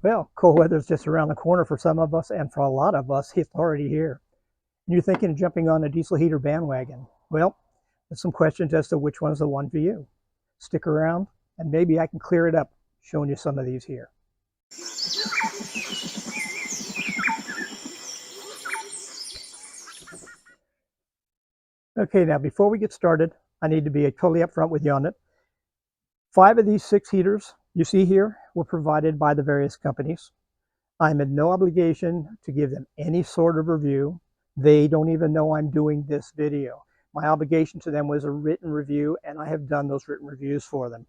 Well, cold weather's just around the corner for some of us, and for a lot of us, it's already here. And you're thinking of jumping on a diesel heater bandwagon. Well, there's some questions as to which one is the one for you. Stick around, and maybe I can clear it up showing you some of these here. Okay, now before we get started, I need to be totally upfront with you on it. 5 of these 6 heaters you see here were provided by the various companies. I'm in no obligation to give them any sort of review. They don't even know I'm doing this video. My obligation to them was a written review, and I have done those written reviews for them.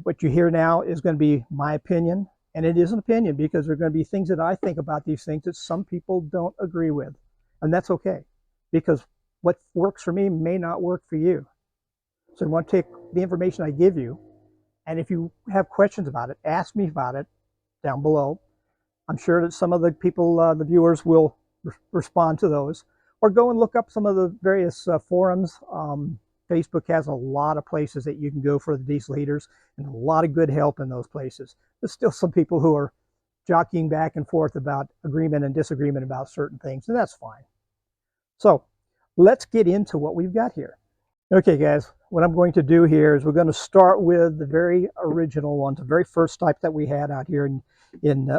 What you hear now is going to be my opinion, and it is an opinion because there are going to be things that I think about these things that some people don't agree with, and that's okay, because what works for me may not work for you. So I want to take the information I give you, and if you have questions about it, ask me about it down below. I'm sure that some of the people, the viewers, will respond to those, or go and look up some of the various forums. Facebook has a lot of places that you can go for the diesel heaters, and a lot of good help in those places. There's still some people who are jockeying back and forth about agreement and disagreement about certain things, and that's fine. So let's get into what we've got here. Okay, guys, what I'm going to do here is we're going to start with the very original ones, the very first type that we had out here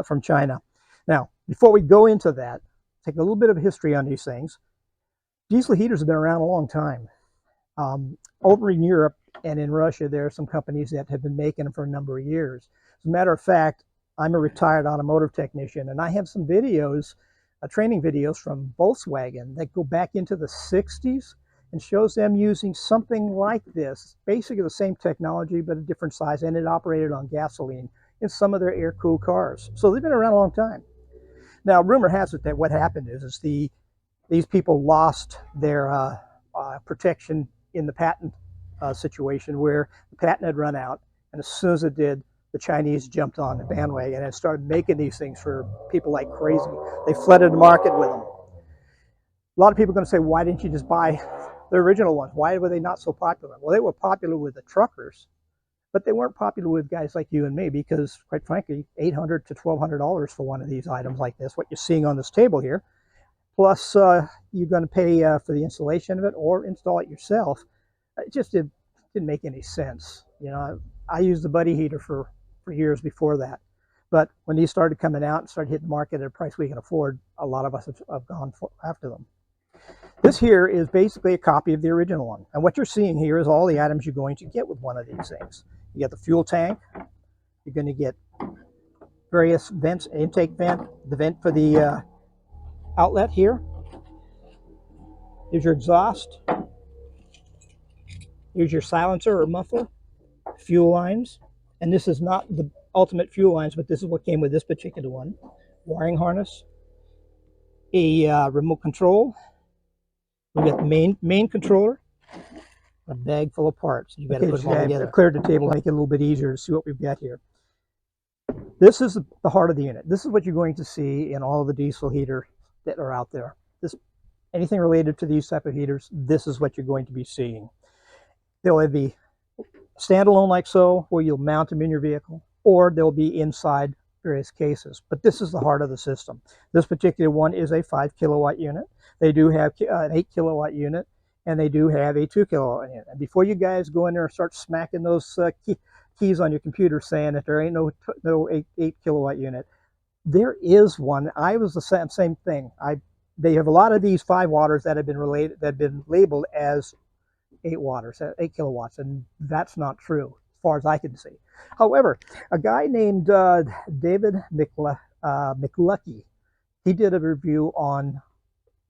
from China. Now, before we go into that, take a little bit of history on these things. Diesel heaters have been around a long time. Over in Europe and in Russia, there are some companies that have been making them for a number of years. As a matter of fact, I'm a retired automotive technician, and I have some videos, training videos from Volkswagen that go back into the 60s and shows them using something like this, basically the same technology but a different size, and it operated on gasoline in some of their air-cooled cars. So they've been around a long time. Now, rumor has it that what happened is these people lost their protection in the patent situation, where the patent had run out, and as soon as it did, the Chinese jumped on the bandwagon and started making these things for people like crazy. They flooded the market with them. A lot of people are going to say, why didn't you just buy the original ones? Why were they not so popular? Well, they were popular with the truckers, but they weren't popular with guys like you and me because, quite frankly, $800 to $1,200 for one of these items like this, what you're seeing on this table here, plus you're going to pay for the installation of it or install it yourself. It just didn't make any sense. You know, I used the Buddy heater for years before that. But when these started coming out and started hitting the market at a price we can afford, a lot of us have gone after them. This here is basically a copy of the original one. And what you're seeing here is all the items you're going to get with one of these things. You get the fuel tank. You're going to get various vents, intake vent, the vent for the outlet here. Here's your exhaust. Here's your silencer or muffler, fuel lines. And this is not the ultimate fuel lines, but this is what came with this particular one. Wiring harness, a remote control. We got the main controller, a bag full of parts. You got to put them all together. Cleared the table to make it a little bit easier to see what we've got here. This is the heart of the unit. This is what you're going to see in all of the diesel heaters that are out there. Anything related to these type of heaters, this is what you're going to be seeing. They'll be standalone like so, where you'll mount them in your vehicle, or they'll be inside various cases. But this is the heart of the system. This particular one is a 5 kilowatt unit. They do have an 8 kilowatt unit, and they do have a 2 kilowatt unit. And before you guys go in there and start smacking those keys on your computer saying that there ain't no 8 kilowatt unit, there is one. I was the same thing. They have a lot of these 5 watters that have been labeled as 8 kilowatts, and that's not true as far as I can see. However, a guy named David McLucky, he did a review on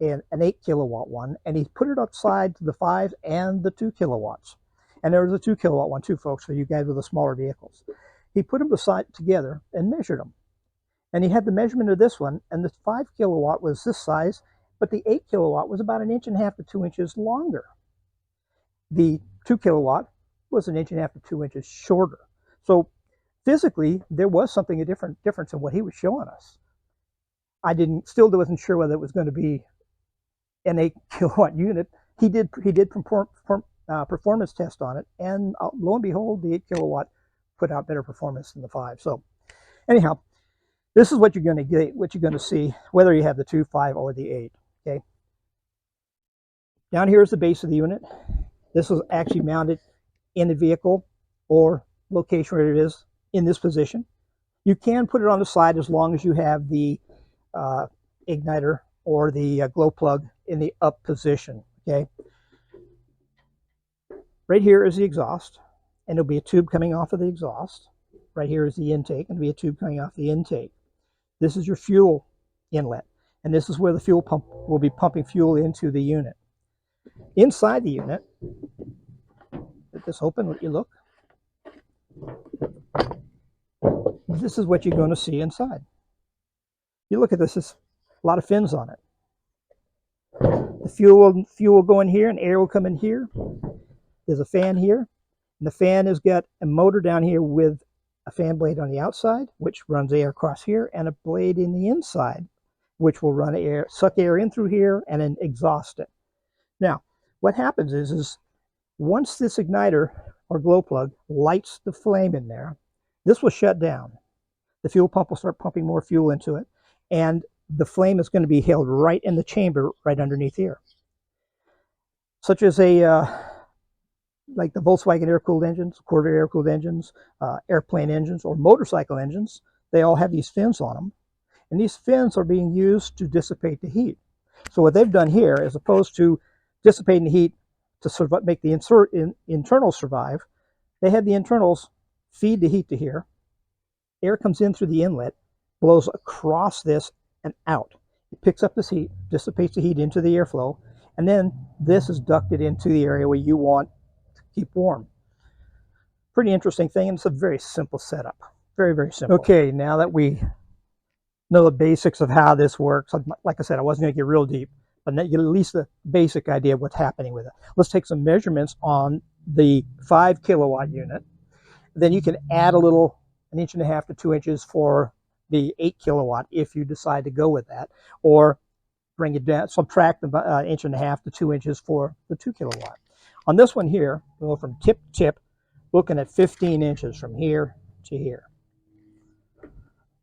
an 8 kilowatt one, and he put it upside to the 5 and the 2 kilowatts. And there was a 2 kilowatt one too, folks, for you guys with the smaller vehicles. He put them together and measured them. And he had the measurement of this one, and the 5 kilowatt was this size, but the 8 kilowatt was about 1.5 inches to 2 inches longer. The 2 kilowatt was 1.5 inches to 2 inches shorter. So physically, there was something a difference in what he was showing us. I still wasn't sure whether it was going to be an 8 kilowatt unit. He did performance test on it, and lo and behold, the 8 kilowatt put out better performance than the 5. So Anyhow, this is what you're going to get, what you're going to see, whether you have the 2, 5, or the 8. Okay. Down here is the base of the unit. This was actually mounted in the vehicle or location where it is in this position. You can put it on the side as long as you have the igniter or the glow plug in the up position. Okay. Right here is the exhaust, and there'll be a tube coming off of the exhaust. Right here is the intake, and there'll be a tube coming off the intake. This is your fuel inlet, and this is where the fuel pump will be pumping fuel into the unit. Inside the unit, let this open, let you look. This is what you're going to see inside. You look at this, there's a lot of fins on it. The fuel will go in here, and air will come in here. There's a fan here, and the fan has got a motor down here with a fan blade on the outside, which runs air across here, and a blade in the inside, which will run air, suck air in through here, and then exhaust it. Now, what happens is once this igniter or glow plug lights the flame in there, this will shut down. The fuel pump will start pumping more fuel into it, and the flame is going to be held right in the chamber right underneath here. Such as like the Volkswagen air-cooled engines, Corvair air-cooled engines, airplane engines, or motorcycle engines, they all have these fins on them. And these fins are being used to dissipate the heat. So what they've done here, as opposed to dissipating the heat to make the internals survive, they had the internals feed the heat to here. Air comes in through the inlet, blows across this and out. It picks up this heat, dissipates the heat into the airflow, and then this is ducted into the area where you want to keep warm. Pretty interesting thing, and it's a very simple setup. Very, very simple. Okay, now that we know the basics of how this works, like I said, I wasn't going to get real deep, but you get at least the basic idea of what's happening with it. Let's take some measurements on the 5 kilowatt unit. Then you can add a little, 1.5 inches to 2 inches for the 8 kilowatt if you decide to go with that, or bring it down, subtract the 1.5 inches to 2 inches for the 2 kilowatt. On this one here, we'll go from tip to tip, looking at 15 inches from here to here.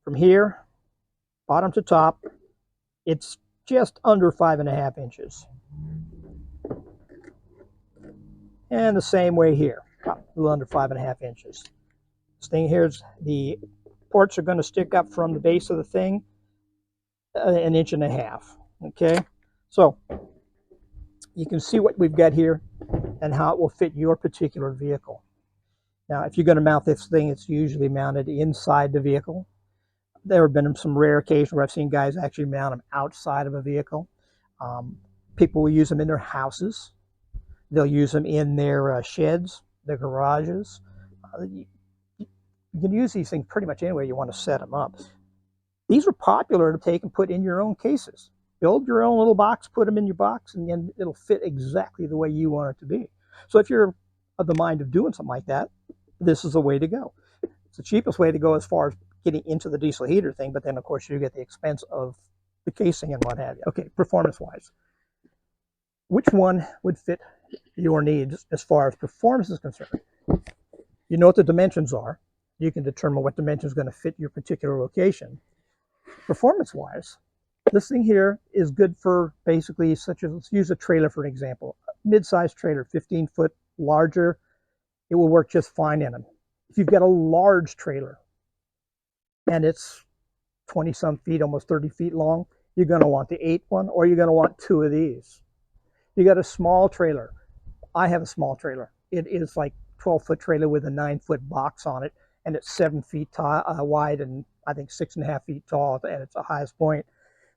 From here, bottom to top, it's just under 5.5 inches. And the same way here, a little under 5.5 inches. This thing here is the ports are going to stick up from the base of the thing 1.5 inches. Okay, so you can see what we've got here and how it will fit your particular vehicle. Now, if you're going to mount this thing, it's usually mounted inside the vehicle. There have been some rare occasions where I've seen guys actually mount them outside of a vehicle. People will use them in their houses. They'll use them in their sheds, their garages. You can use these things pretty much any way you want to set them up. These are popular to take and put in your own cases. Build your own little box, put them in your box, and then it'll fit exactly the way you want it to be. So if you're of the mind of doing something like that, this is the way to go. It's the cheapest way to go as far as getting into the diesel heater thing, but then of course you get the expense of the casing and what have you. Okay, performance-wise. Which one would fit your needs as far as performance is concerned? You know what the dimensions are. You can determine what dimension is going to fit your particular location. Performance-wise, this thing here is good for basically, such as, let's use a trailer for an example. A mid-sized trailer, 15-foot larger, it will work just fine in them. If you've got a large trailer and it's 20-some feet, almost 30 feet long, you're going to want the 8 one, or you're going to want 2 of these. You got a small trailer. I have a small trailer. It is like 12-foot trailer with a 9-foot box on it, and it's 7 feet wide and I think 6.5 feet tall at its highest point.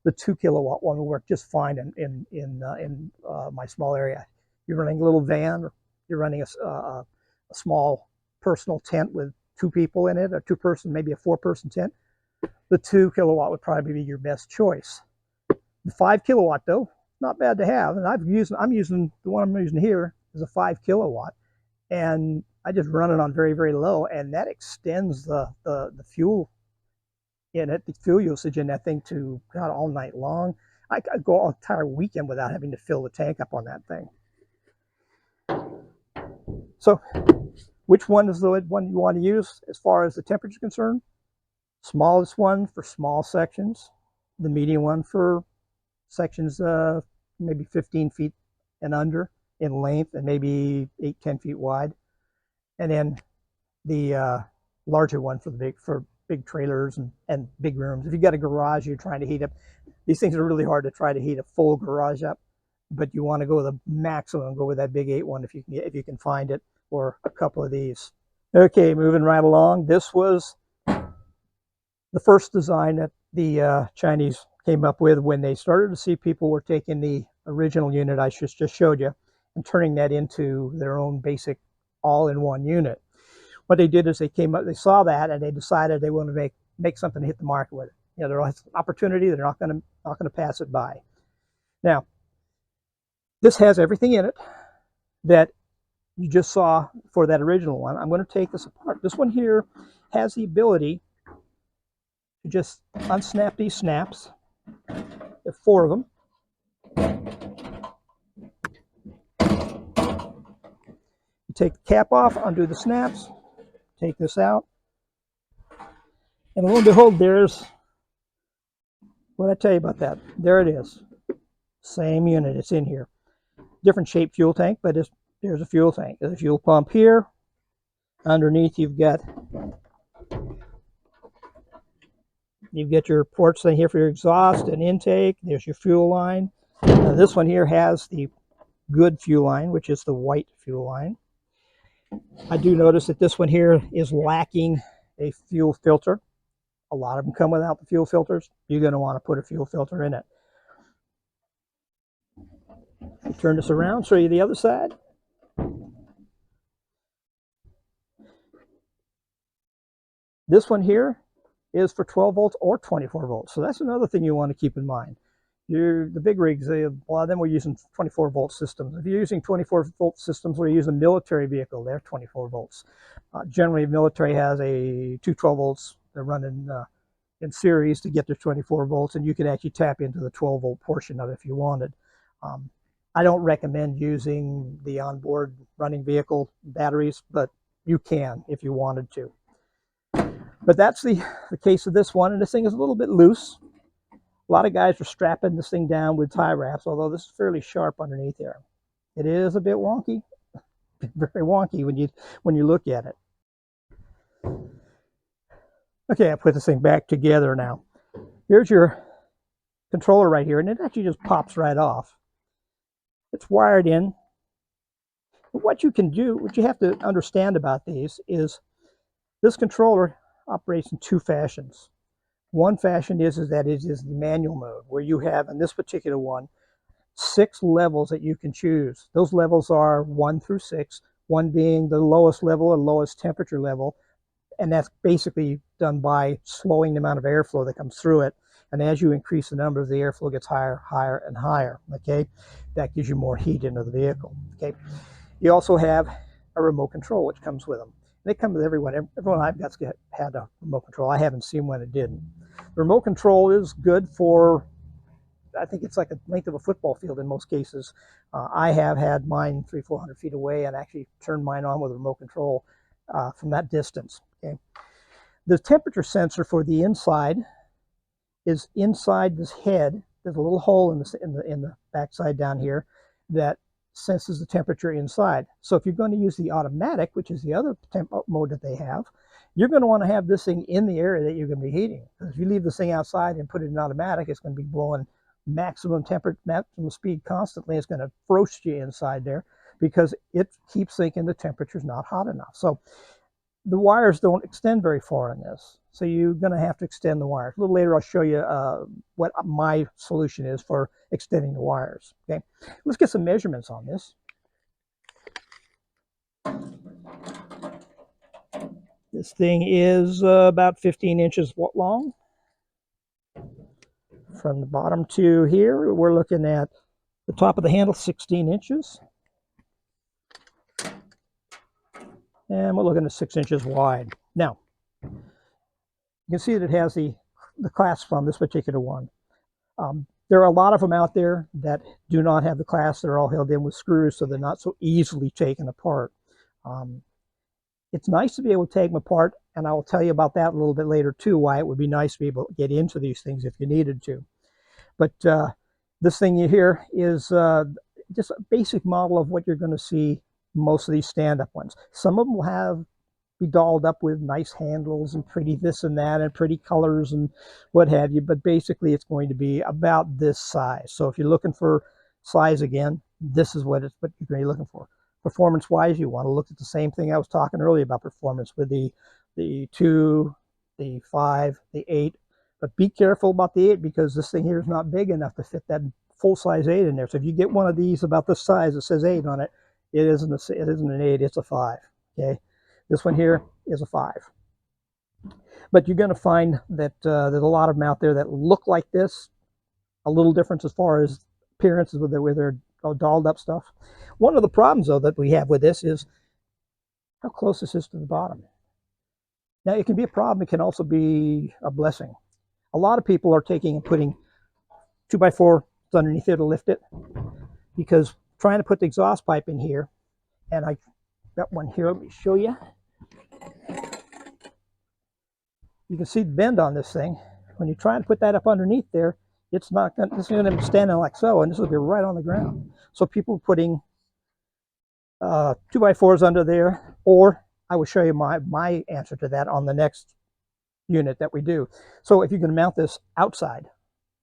The 2 kilowatt one will work just fine in my small area. You're running a little van, or you're running a small personal tent with 2 people in it, a 2-person, maybe a 4-person tent. The 2 kilowatt would probably be your best choice. The 5 kilowatt though, not bad to have, and I'm using the one I'm using here is a 5 kilowatt, and I just run it on very, very low, and that extends the fuel in it, the fuel usage in that thing to God all night long. I could go an entire weekend without having to fill the tank up on that thing. So which one is the one you want to use as far as the temperature is concerned? Smallest one for small sections, the medium one for sections maybe 15 feet and under in length and maybe 8-10 feet wide, and then the larger one for the big trailers and big rooms. If you've got a garage you're trying to heat up, these things are really hard to try to heat a full garage up, but you want to go with the maximum, go with that big 8 one if you can find it, or a couple of these. Okay, moving right along. This was the first design that the Chinese came up with when they started to see people were taking the original unit I just showed you and turning that into their own basic all-in-one unit. What they did is they came up, they saw that, and they decided they wanted to make something to hit the market with it. You know, there's an opportunity, they're not going to pass it by. Now, this has everything in it that you just saw for that original one. I'm going to take this apart. This one here has the ability to just unsnap these snaps. There are 4 of them. You take the cap off, undo the snaps, take this out, and lo and behold, there's what I tell you about that. There it is. Same unit, it's in here. Different shaped fuel tank, but there's a fuel tank. There's a fuel pump here. Underneath you've got your ports in here for your exhaust and intake. There's your fuel line. Now this one here has the good fuel line, which is the white fuel line. I do notice that this one here is lacking a fuel filter. A lot of them come without the fuel filters. You're going to want to put a fuel filter in it. Turn this around, show you the other side. This one here is for 12 volts or 24 volts. So that's another thing you want to keep in mind. The big rigs, a lot of them were using 24 volt systems. If you're using 24 volt systems or you use a military vehicle, they're 24 volts. Generally, the military has a 212 volts. They're running in series to get to 24 volts, and you can actually tap into the 12 volt portion of it if you wanted. I don't recommend using the onboard running vehicle batteries, but you can if you wanted to. But that's the case of this one, and this thing is a little bit loose. A lot of guys are strapping this thing down with tie wraps, although this is fairly sharp underneath there. It is a bit wonky, very wonky when you look at it. Okay, I put this thing back together now. Here's your controller right here, and it actually just pops right off. It's wired in. But what you can do, what you have to understand about these is this controller operates in 2 fashions. One fashion is that it is the manual mode, where you have, in this particular one, 6 levels that you can choose. Those levels are 1 through 6, 1 being the lowest level or lowest temperature level, and that's basically done by slowing the amount of airflow that comes through it. And as you increase the number, the airflow gets higher, higher, and higher. Okay, that gives you more heat into the vehicle. Okay, you also have a remote control which comes with them. They come with everyone. Everyone I've got had a remote control. I haven't seen one that didn't. The remote control is good for, I think it's like the length of a football field in most cases. I have had mine 300-400 feet away and actually turned mine on with a remote control from that distance. Okay. The temperature sensor for the inside is inside this head. There's a little hole in the backside down here that senses the temperature inside. So if you're going to use the automatic, which is the other temp mode that they have, you're going to want to have this thing in the area that you're going to be heating. Because if you leave this thing outside and put it in automatic, it's going to be blowing maximum temperature, maximum speed constantly. It's going to roast you inside there because it keeps thinking the temperature's not hot enough. So the wires don't extend very far in this. So you're going to have to extend the wires. A little later I'll show you what my solution is for extending the wires. Okay, let's get some measurements on this. This thing is about 15 inches long. From the bottom to here, we're looking at the top of the handle, 16 inches. And we're looking at 6 inches wide. Now, you can see that it has the clasp on this particular one. There are a lot of them out there that do not have the clasp. They're all held in with screws, so they're not so easily taken apart. It's nice to be able to take them apart, and I will tell you about that a little bit later too, why it would be nice to be able to get into these things if you needed to. But this thing here is just a basic model of what you're going to see most of these stand-up ones. Some of them will be dolled up with nice handles and pretty this and that and pretty colors and what have you, but basically it's going to be about this size. So if you're looking for size again, this is what you're going to be looking for. Performance-wise, you want to look at the same thing I was talking earlier about performance with the 2, the 5, the 8. But be careful about the 8 because this thing here is not big enough to fit that full-size 8 in there. So if you get one of these about this size that says 8 on it, it isn't an 8, it's a 5. Okay, this one here is a 5. But you're going to find that there's a lot of them out there that look like this, a little difference as far as appearances with their dolled up stuff. One of the problems, though, that we have with this is how close this is to the bottom. Now, it can be a problem. It can also be a blessing. A lot of people are taking and putting 2x4 underneath here to lift it, because trying to put the exhaust pipe in here, and I got one here, let me show you. You can see the bend on this thing. When you're trying to put that up underneath there, it's not going to be standing like so, and this will be right on the ground. So people putting 2x4s under there, or I will show you my answer to that on the next unit that we do. So if you're going to mount this outside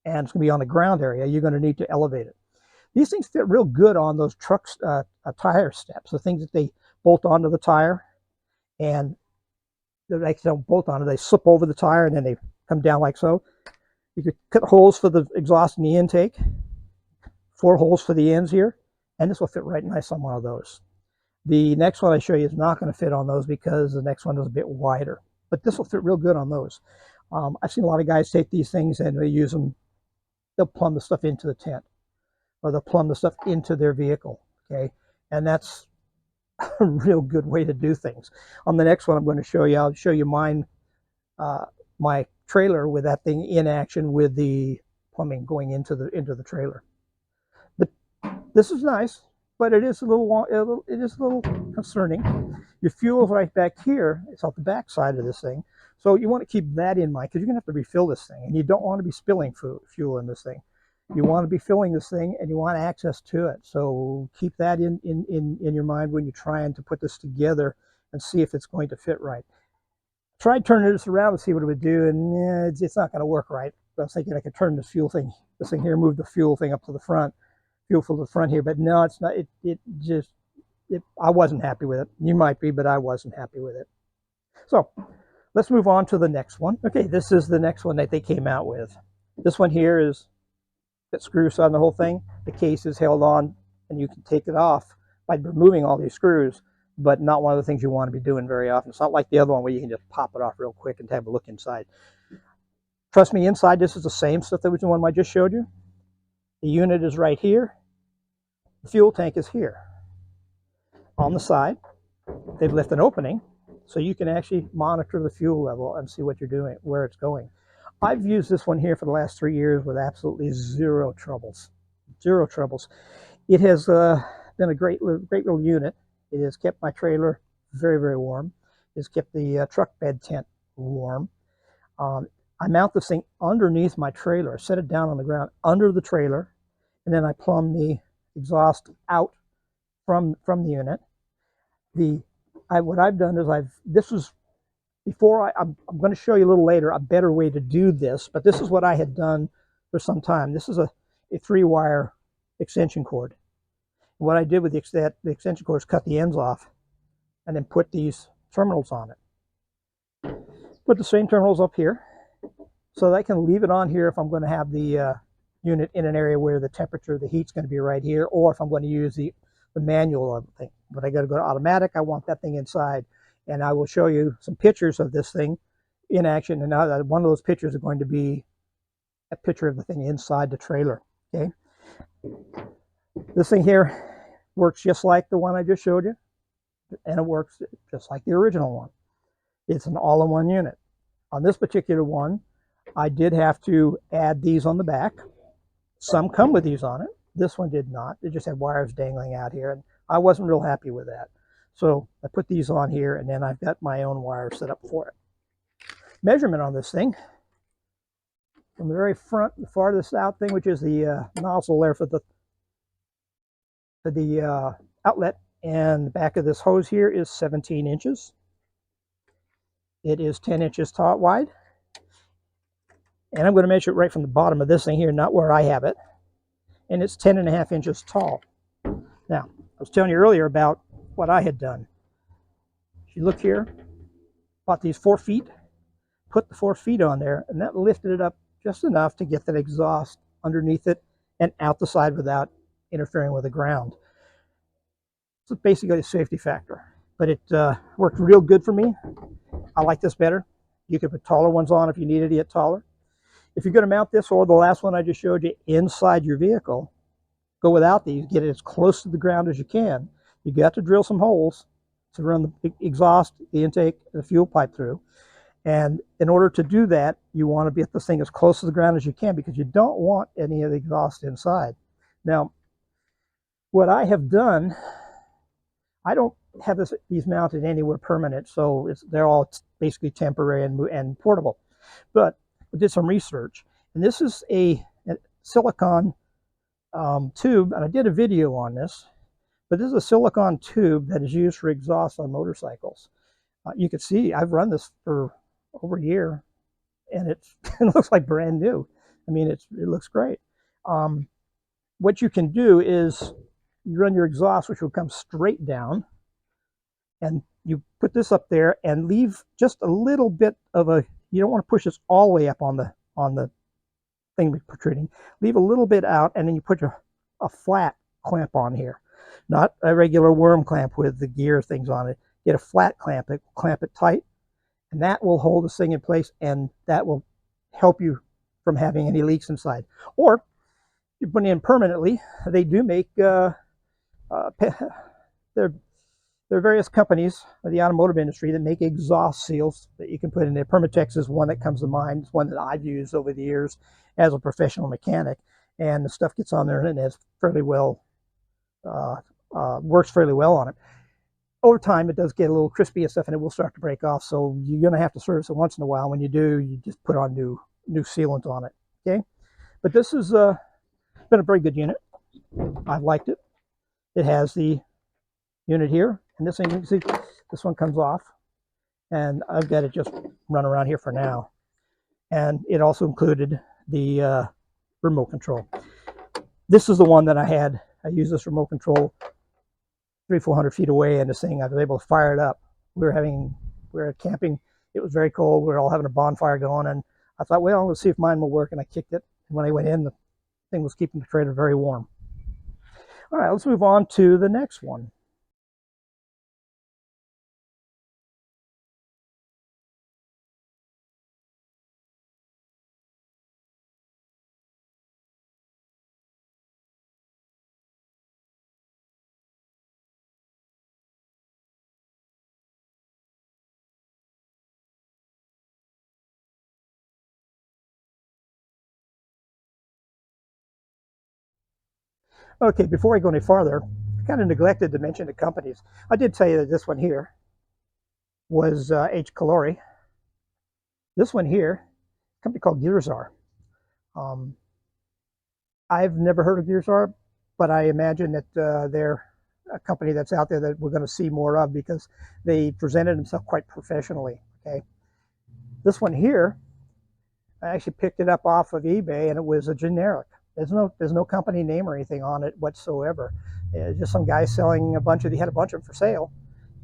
and it's going to be on the ground area, you're going to need to elevate it. These things fit real good on those trucks, tire steps, the things that they bolt onto the tire, and they don't bolt on it, they slip over the tire and then they come down like so. You could cut holes for the exhaust and the intake, 4 holes for the ends here, and this will fit right nice on one of those. The next one I show you is not going to fit on those because the next one is a bit wider, but this will fit real good on those. I've seen a lot of guys take these things and they use them, they'll plumb the stuff into the tent, or they'll plumb the stuff into their vehicle, okay? And that's a real good way to do things. On the next one I'm going to show you, I'll show you mine, my trailer with that thing in action with the plumbing going into the trailer. But this is nice, but it is a little concerning. Your fuel right back here, it's off the back side of this thing. So you want to keep that in mind because you're going to have to refill this thing, and you don't want to be spilling fuel in this thing. You want to be filling this thing and you want access to it. So keep that in your mind when you're trying to put this together and see if it's going to fit right. Tried turning this around to see what it would do, and yeah, it's not going to work right. I was thinking I could turn this thing here, move the fuel thing up to the front, fuel for the front here, but no, it's not. I wasn't happy with it. You might be, but I wasn't happy with it. So let's move on to the next one. Okay, this is the next one that they came out with. This one here is that screws on the whole thing. The case is held on, and you can take it off by removing all these screws, but not one of the things you want to be doing very often. It's not like the other one where you can just pop it off real quick and have a look inside. Trust me, inside this is the same stuff that was the one I just showed you. The unit is right here. The fuel tank is here. On the side, they've left an opening so you can actually monitor the fuel level and see what you're doing, where it's going. I've used this one here for the last 3 years with absolutely zero troubles. Zero troubles. It has been a great little unit. It has kept my trailer very, very warm. It has kept the truck bed tent warm. I mount this thing underneath my trailer. I set it down on the ground under the trailer, and then I plumb the exhaust out from the unit. What I've done is I'm going to show you a little later a better way to do this, but this is what I had done for some time. This is a 3-wire extension cord. And what I did with the extension cord is cut the ends off and then put these terminals on it. Put the same terminals up here so that I can leave it on here if I'm going to have the unit in an area where the temperature, the heat's going to be right here, or if I'm going to use the manual of the thing. But I got to go to automatic. I want that thing inside. And I will show you some pictures of this thing in action. And one of those pictures is going to be a picture of the thing inside the trailer. Okay. This thing here works just like the one I just showed you. And it works just like the original one. It's an all-in-one unit. On this particular one, I did have to add these on the back. Some come with these on it. This one did not. It just had wires dangling out here. And I wasn't real happy with that. So I put these on here, and then I've got my own wire set up for it. Measurement on this thing, from the very front, the farthest out thing, which is the nozzle there for the outlet, and the back of this hose here is 17 inches. It is 10 inches tall wide. And I'm going to measure it right from the bottom of this thing here, not where I have it. And it's 10.5 inches tall. Now, I was telling you earlier about what I had done. If you look here, bought these 4 feet, put the 4 feet on there, and that lifted it up just enough to get that exhaust underneath it and out the side without interfering with the ground. So basically a safety factor. But it worked real good for me. I like this better. You could put taller ones on if you needed to get taller. If you're going to mount this or the last one I just showed you inside your vehicle, go without these. Get it as close to the ground as you can. You got to drill some holes to run the exhaust, the intake, and the fuel pipe through. And in order to do that, you want to get this thing as close to the ground as you can, because you don't want any of the exhaust inside. Now, what I have done, I don't have these mounted anywhere permanent, so they're all basically temporary and portable. But I did some research, and this is a silicone tube, and I did a video on this, but this is a silicone tube that is used for exhaust on motorcycles. You can see I've run this for over a year, and it looks like brand new. I mean, it looks great. What you can do is you run your exhaust, which will come straight down, and you put this up there and leave just a little bit of a, you don't want to push this all the way up on the thing protruding. Leave a little bit out, and then you put a flat clamp on here, not a regular worm clamp with the gear things on it. Get a flat clamp that will clamp it tight, and that will hold this thing in place, and that will help you from having any leaks inside. Or you put it in permanently. They do make there are various companies in the automotive industry that make exhaust seals that you can put in there. Permatex is one that comes to mind. It's one that I've used over the years as a professional mechanic, and the stuff gets on there and it's fairly well, works fairly well on it. Over time, it does get a little crispy and stuff, and it will start to break off. So you're going to have to service it once in a while. When you do, you just put on new sealant on it. Okay, but this has been a very good unit. I've liked it. It has the unit here, and this thing, you can see, this one comes off, and I've got it just run around here for now. And it also included the remote control. This is the one that I had. I used this remote control 300-400 feet away, and this thing, I was able to fire it up. We were camping. It was very cold. We were all having a bonfire going, and I thought, well, let's see if mine will work, and I kicked it. And when I went in, the thing was keeping the trailer very warm. All right, let's move on to the next one. Okay, before I go any farther, I kind of neglected to mention the companies. I did tell you that this one here was H. Calori. This one here, a company called Gearzar. I've never heard of Gearzar, but I imagine that they're a company that's out there that we're going to see more of, because they presented themselves quite professionally. Okay, this one here, I actually picked it up off of eBay, and it was a generic. There's no company name or anything on it whatsoever. It's just some guy selling he had a bunch of them for sale,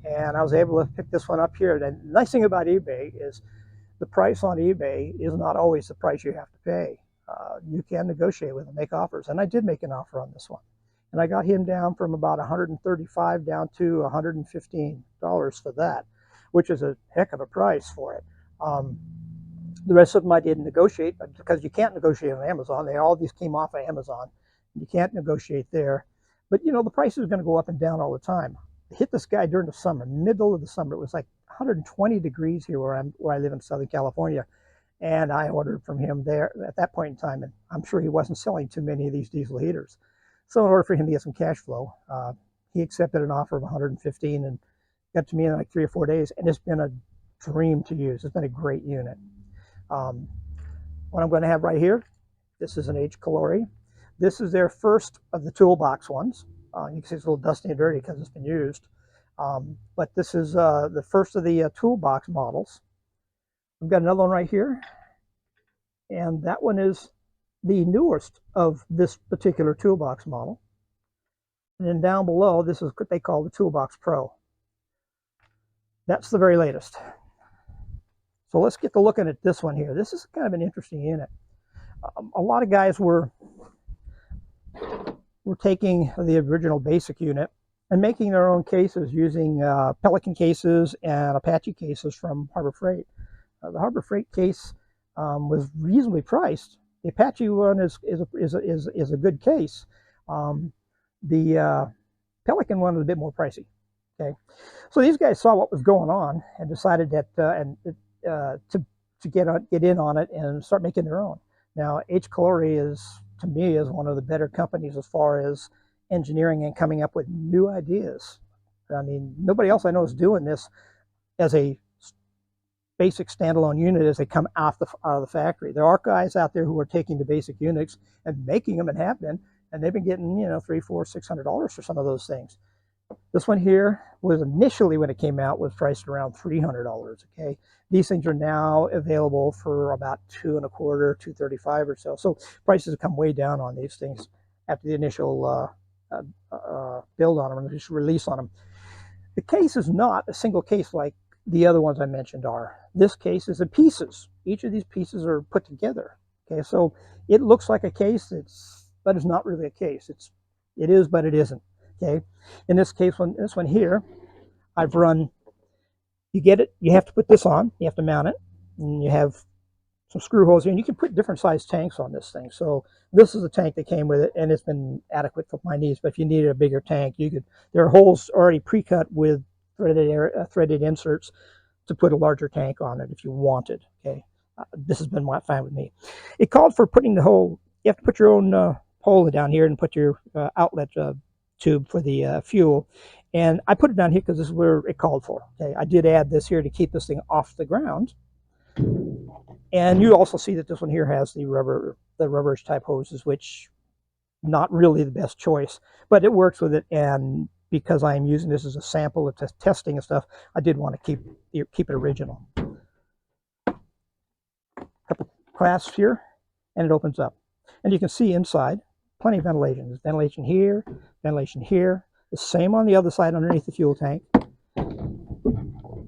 and I was able to pick this one up here. The nice thing about eBay is the price on eBay is not always the price you have to pay. You can negotiate with them, make offers, and I did make an offer on this one, and I got him down from about $135 down to $115 for that, which is a heck of a price for it. The rest of them I didn't negotiate, because you can't negotiate on Amazon. All these came off of Amazon. You can't negotiate there. But you know, the price is going to go up and down all the time. I hit this guy during the summer, middle of the summer. It was like 120 degrees here where I live in Southern California. And I ordered from him there at that point in time, and I'm sure he wasn't selling too many of these diesel heaters. So in order for him to get some cash flow, he accepted an offer of $115, and got to me in like 3 or 4 days, and it's been a dream to use. It's been a great unit. What I'm going to have right here, this is an H. Calori. This is their first of the toolbox ones. You can see it's a little dusty and dirty because it's been used. But this is the first of the toolbox models. We've got another one right here, and that one is the newest of this particular toolbox model. And then down below, this is what they call the Toolbox Pro. That's the very latest. So let's get to looking at this one here. This is kind of an interesting unit. A lot of guys were taking the original basic unit and making their own cases using Pelican cases and Apache cases from Harbor Freight. The Harbor Freight case was reasonably priced. The Apache one is a good case. The Pelican one was a bit more pricey. Okay, so these guys saw what was going on and decided that to get in on it and start making their own. Now, H. Calori is, to me, is one of the better companies as far as engineering and coming up with new ideas. I mean, nobody else I know is doing this as a basic standalone unit as they come out of the factory. There are guys out there who are taking the basic units and making them, and have been, and they've been getting, you know, $300, $400, $600 for some of those things. This one here was initially, when it came out, was priced around $300. Okay, these things are now available for about $225, $235 or so. So prices have come way down on these things after the initial build on them and just release on them. The case is not a single case like the other ones I mentioned are. This case is in pieces. Each of these pieces are put together. Okay, so it looks like a case, but it's not really a case. It is, but it isn't. Okay, in this case, this one here, I've run. You get it. You have to put this on. You have to mount it, and you have some screw holes here, and you can put different size tanks on this thing. So this is a tank that came with it, and it's been adequate for my needs. But if you needed a bigger tank, you could. There are holes already pre-cut with threaded inserts to put a larger tank on it if you wanted. Okay, this has been fine with me. It called for putting the hole. You have to put your own hole down here and put your outlet tube for the fuel, and I put it down here because this is where it called for. Okay, I did add this here to keep this thing off the ground, and you also see that this one here has the rubberish type hoses, which not really the best choice, but it works with it. And because I am using this as a sample of testing and stuff, I did want to keep it original. Couple clasps here, and it opens up, and you can see inside plenty of ventilation. There's ventilation here, ventilation here. The same on the other side underneath the fuel tank.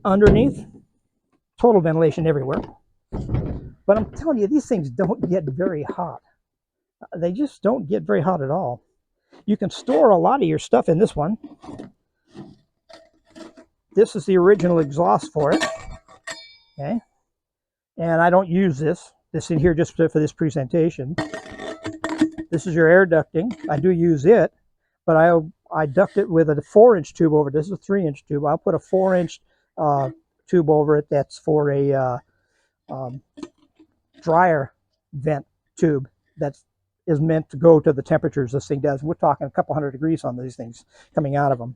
Underneath, total ventilation everywhere. But I'm telling you, these things don't get very hot. They just don't get very hot at all. You can store a lot of your stuff in this one. This is the original exhaust for it. Okay, and I don't use this. This in here just for this presentation. This is your air ducting. I do use it, but I duct it with a 4-inch tube over. This is a 3-inch tube. I'll put a 4-inch tube over it. That's for a dryer vent tube that is meant to go to the temperatures this thing does. We're talking a couple hundred degrees on these things coming out of them.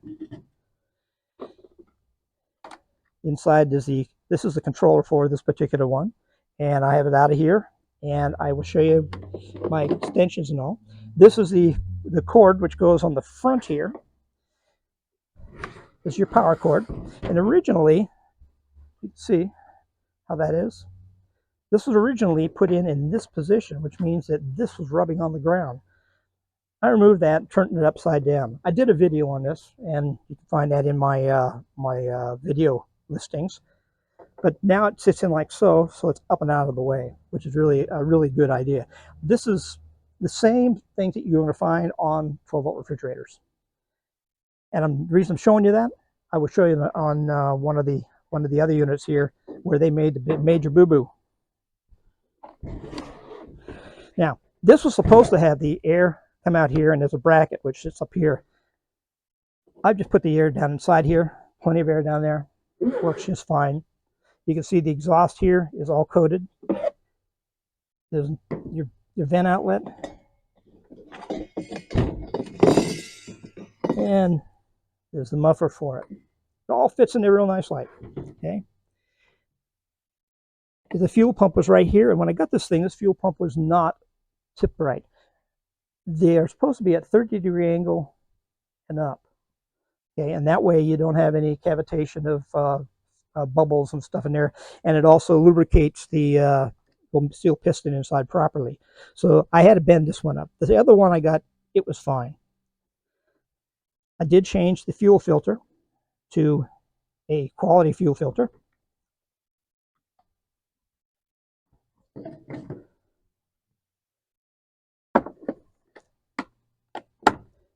Inside is this is the controller for this particular one, and I have it out of here. And I will show you my extensions and all. This is the cord which goes on the front here. This is your power cord. And originally, you can see how that is. This was originally put in this position, which means that this was rubbing on the ground. I removed that and turned it upside down. I did a video on this, and you can find that in my video listings. But now it sits in like so it's up and out of the way, which is really a really good idea. This is the same thing that you're going to find on 12-volt refrigerators. And the reason I'm showing you that, I will show you on one of the other units here where they made the major boo-boo. Now, this was supposed to have the air come out here, and there's a bracket which sits up here. I've just put the air down inside here. Plenty of air down there. Works just fine. You can see the exhaust here is all coated. There's your vent outlet. And there's the muffler for it. It all fits in there real nice like. Okay. The fuel pump was right here, and when I got this thing, this fuel pump was not tipped right. They're supposed to be at 30-degree angle and up. Okay, and that way you don't have any cavitation of bubbles and stuff in there, and it also lubricates the steel piston inside properly. So I had to bend this one up. The other one I got, it was fine. I did change the fuel filter to a quality fuel filter.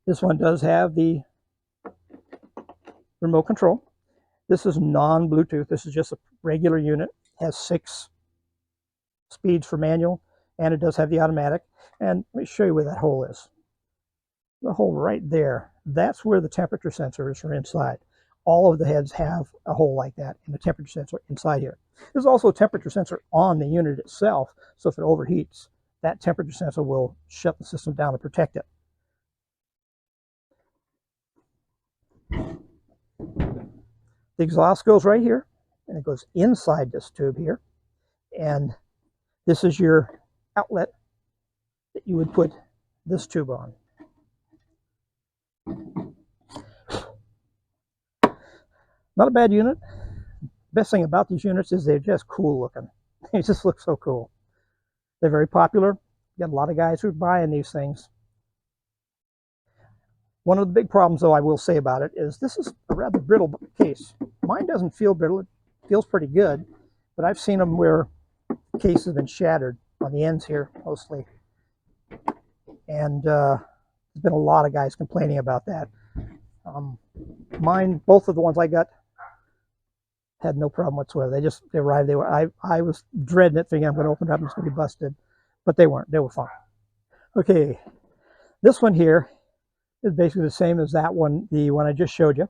This one does have the remote control. This is non-Bluetooth. This is just a regular unit. It has 6 speeds for manual, and it does have the automatic. And let me show you where that hole is. The hole right there, that's where the temperature sensor is for inside. All of the heads have a hole like that and a temperature sensor inside here. There's also a temperature sensor on the unit itself, so if it overheats, that temperature sensor will shut the system down and protect it. The exhaust goes right here, and it goes inside this tube here. And this is your outlet that you would put this tube on. Not a bad unit. Best thing about these units is they're just cool looking. They just look so cool. They're very popular. You got a lot of guys who are buying these things. One of the big problems, though, I will say about it is this is a rather brittle case. Mine doesn't feel brittle. It feels pretty good, but I've seen them where the case has been shattered on the ends here, mostly. And there's been a lot of guys complaining about that. Mine, both of the ones I got, had no problem whatsoever. They arrived. I was dreading it, thinking I'm going to open it up and it's going to be busted, but they weren't. They were fine. Okay, this one here is basically the same as that one, the one I just showed you.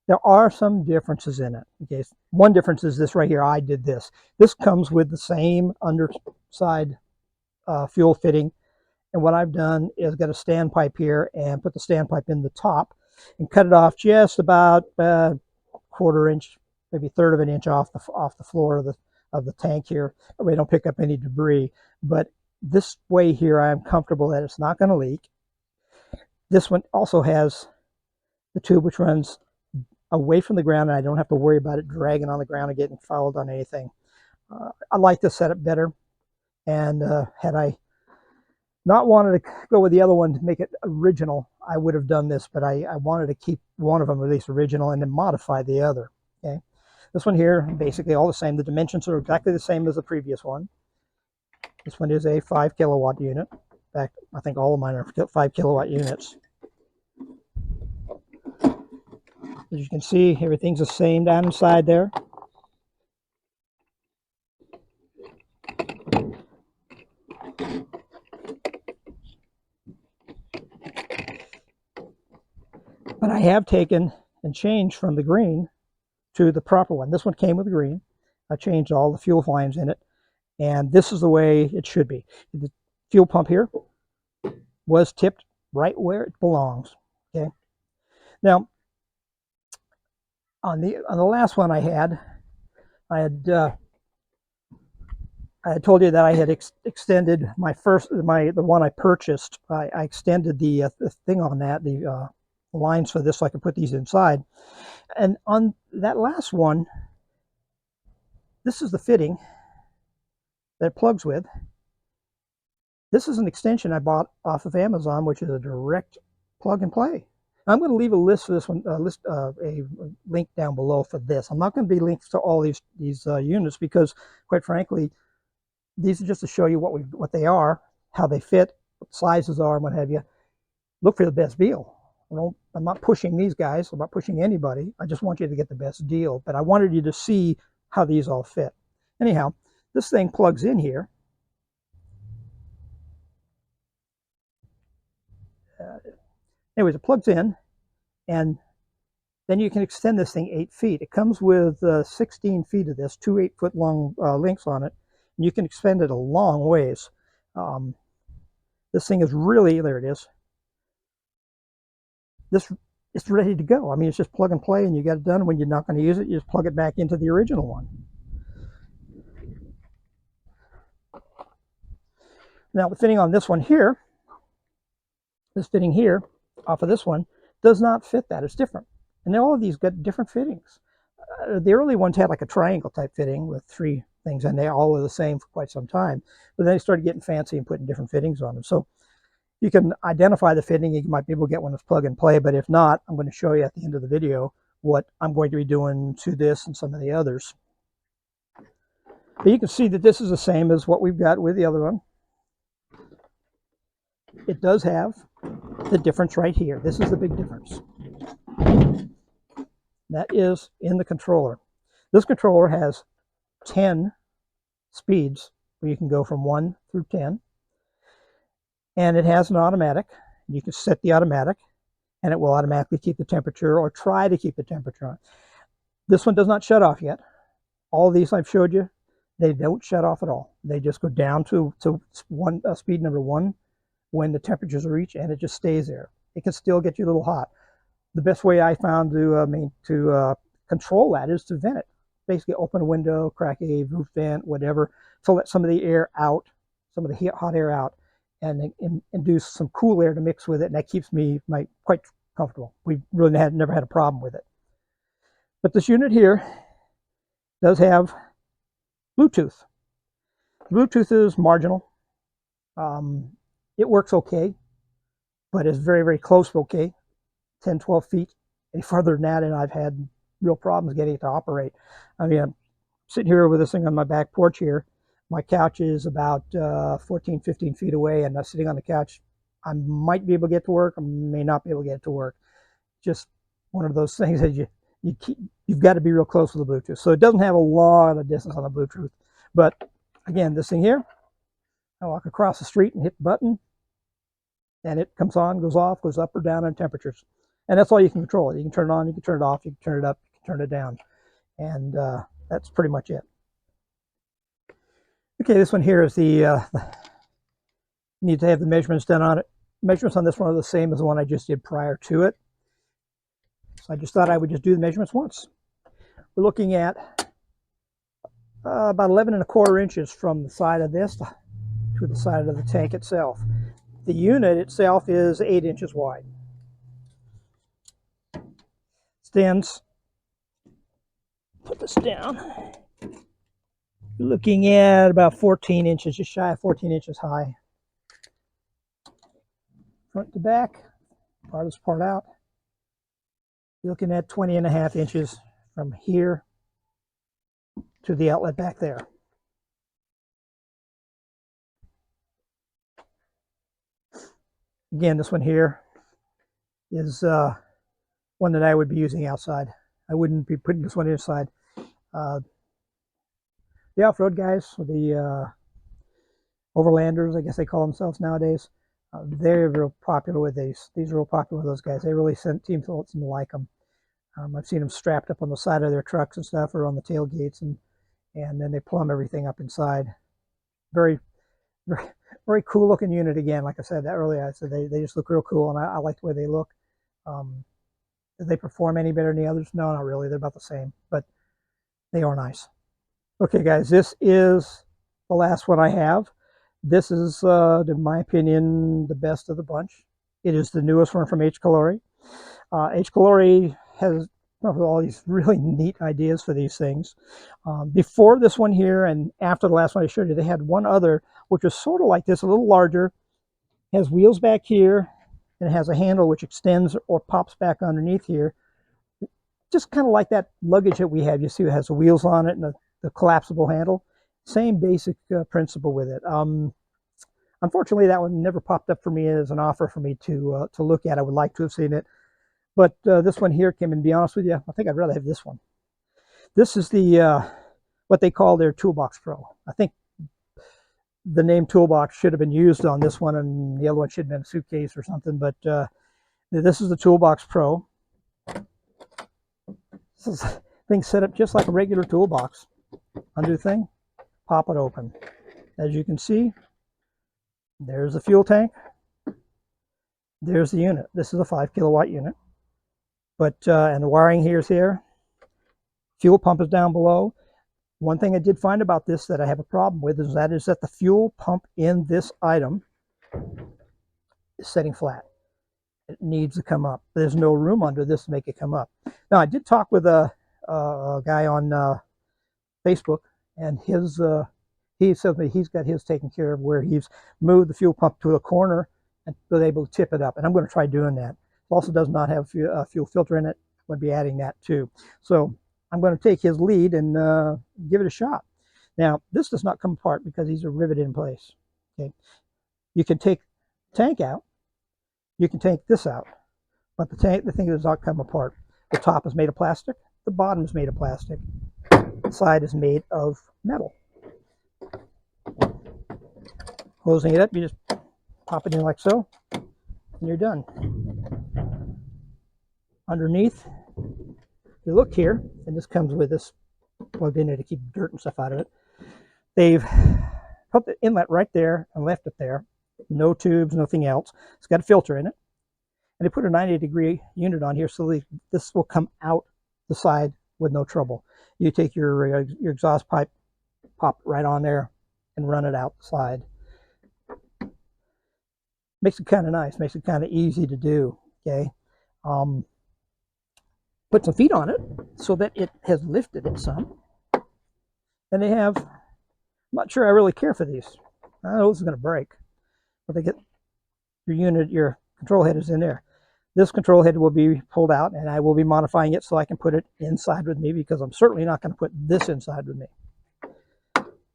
There are some differences in it. Okay, one difference is this right here. I did this. This comes with the same underside fuel fitting, and what I've done is got a standpipe here and put the standpipe in the top and cut it off just about a quarter inch, maybe a third of an inch off the floor of the tank here. We don't pick up any debris, but this way here I'm comfortable that it's not going to leak. This one also has the tube which runs away from the ground, and I don't have to worry about it dragging on the ground and getting fouled on anything. I like this setup better, and had I not wanted to go with the other one to make it original, I would have done this, but I wanted to keep one of them at least original and then modify the other. Okay, this one here, basically all the same. The dimensions are exactly the same as the previous one. This one is a 5 kilowatt unit. In fact, I think all of mine are 5 kilowatt units. As you can see, everything's the same down inside there. But I have taken and changed from the green to the proper one. This one came with the green. I changed all the fuel lines in it, and this is the way it should be. The fuel pump here was tipped right where it belongs. Okay. Now, on the last one I had told you that I had extended the one I purchased. I extended the thing on that, the lines for this, so I could put these inside. And on that last one, this is the fitting that it plugs with. This is an extension I bought off of Amazon, which is a direct plug and play. I'm going to leave a list for this one, a link down below for this. I'm not going to be linked to all these units because, quite frankly, these are just to show you what they are, how they fit, what sizes are, and what have you. Look for the best deal. I'm not pushing these guys. I'm not pushing anybody. I just want you to get the best deal. But I wanted you to see how these all fit. Anyhow, this thing plugs in here. Anyways, it plugs in, and then you can extend this thing 8 feet. It comes with 16 feet of this, 2 8-foot long links on it, and you can extend it a long ways. This thing is really, there it is. This it's ready to go. I mean, it's just plug and play, and you got it done. When you're not going to use it, you just plug it back into the original one. Now, the fitting on this one here, this fitting here, off of this one, does not fit that. It's different. And all of these got different fittings. The early ones had like a triangle type fitting with 3 things, and they all were the same for quite some time. But then they started getting fancy and putting different fittings on them. So you can identify the fitting. You might be able to get one that's plug and play, but if not, I'm going to show you at the end of the video what I'm going to be doing to this and some of the others. But you can see that this is the same as what we've got with the other one. It does have the difference right here. This is the big difference. That is in the controller. This controller has 10 speeds where you can go from 1 through 10. And it has an automatic. You can set the automatic, and it will automatically keep the temperature or try to keep the temperature on. This one does not shut off yet. All these I've showed you, they don't shut off at all. They just go down to speed number 1 when the temperatures are reached, and it just stays there. It can still get you a little hot. The best way I found to control that is to vent it. Basically open a window, crack a roof vent, whatever, to let some of the air out, some of the hot air out, and induce some cool air to mix with it, and that keeps me quite comfortable. We really never had a problem with it. But this unit here does have Bluetooth. Bluetooth is marginal. It works okay, but it's very, very close okay. 10, 12 feet. Any farther than that, and I've had real problems getting it to operate. I mean, I'm sitting here with this thing on my back porch here. My couch is about 14, 15 feet away, and I'm sitting on the couch. I might be able to get to work. I may not be able to get it to work. Just one of those things that you've got to be real close with the Bluetooth. So it doesn't have a lot of distance on the Bluetooth. But again, this thing here, I walk across the street and hit the button, and it comes on, goes off, goes up or down in temperatures. And that's all you can control it. You can turn it on, you can turn it off, you can turn it up, you can turn it down. And that's pretty much it. Okay, this one here is the, need to have the measurements done on it. Measurements on this one are the same as the one I just did prior to it. So I just thought I would just do the measurements once. We're looking at about 11¼ inches from the side of this to the side of the tank itself. The unit itself is 8 inches wide. Stands, put this down. You're looking at about 14 inches, just shy of 14 inches high. Front to back, farthest part out. You're looking at 20½ inches from here to the outlet back there. Again, this one here is one that I would be using outside. I wouldn't be putting this one inside. The off-road guys, the overlanders, I guess they call themselves nowadays, they're real popular with these. These are real popular with those guys. They really seem to like them. I've seen them strapped up on the side of their trucks and stuff, or on the tailgates, and then they plumb everything up inside. Very, very, very cool looking unit. Again, like I said earlier, I said they just look real cool, and I like the way they look. Do they perform any better than the others? No, not really. They're about the same, but they are nice. Okay, guys, this is the last one I have. This is, in my opinion, the best of the bunch. It is the newest one from H. Calori. H. Calori has all these really neat ideas for these things. Before this one here and after the last one I showed you, they had one other, which was sort of like this, a little larger. Has wheels back here, and it has a handle which extends or pops back underneath here. Just kind of like that luggage that we have. You see it has the wheels on it and the collapsible handle. Same basic principle with it. Unfortunately, that one never popped up for me as an offer for me to look at. I would like to have seen it. But this one here, Kim, and to be honest with you, I think I'd rather have this one. This is the what they call their Toolbox Pro. I think the name Toolbox should have been used on this one, and the other one should have been a suitcase or something. But this is the Toolbox Pro. This is thing set up just like a regular toolbox. Undo the thing, pop it open. As you can see, there's the fuel tank. There's the unit. This is a 5 kilowatt unit. But and the wiring here is here. Fuel pump is down below. One thing I did find about this that I have a problem with is that the fuel pump in this item is setting flat. It needs to come up. There's no room under this to make it come up. Now, I did talk with a guy on Facebook, and he said that he's got his taken care of, where he's moved the fuel pump to a corner and been able to tip it up. And I'm going to try doing that. It also does not have a fuel filter in it. I'm going to be adding that too. So I'm going to take his lead and give it a shot. Now, this does not come apart because these are riveted in place. Okay, you can take the tank out. You can take this out, but the thing does not come apart. The top is made of plastic. The bottom is made of plastic. The side is made of metal. Closing it up, you just pop it in like so, and you're done. Underneath, you look here, and this comes with this plugged in there to keep dirt and stuff out of it. They've put the inlet right there and left it there. No tubes, nothing else. It's got a filter in it. And they put a 90-degree unit on here so this will come out the side with no trouble. You take your exhaust pipe, pop it right on there, and run it out the side. Makes it kind of nice, makes it kind of easy to do, okay? Put some feet on it so that it has lifted it some. And they have, I'm not sure I really care for these. I know this is going to break, but they get your unit, your control head is in there. This control head will be pulled out, and I will be modifying it so I can put it inside with me, because I'm certainly not going to put this inside with me.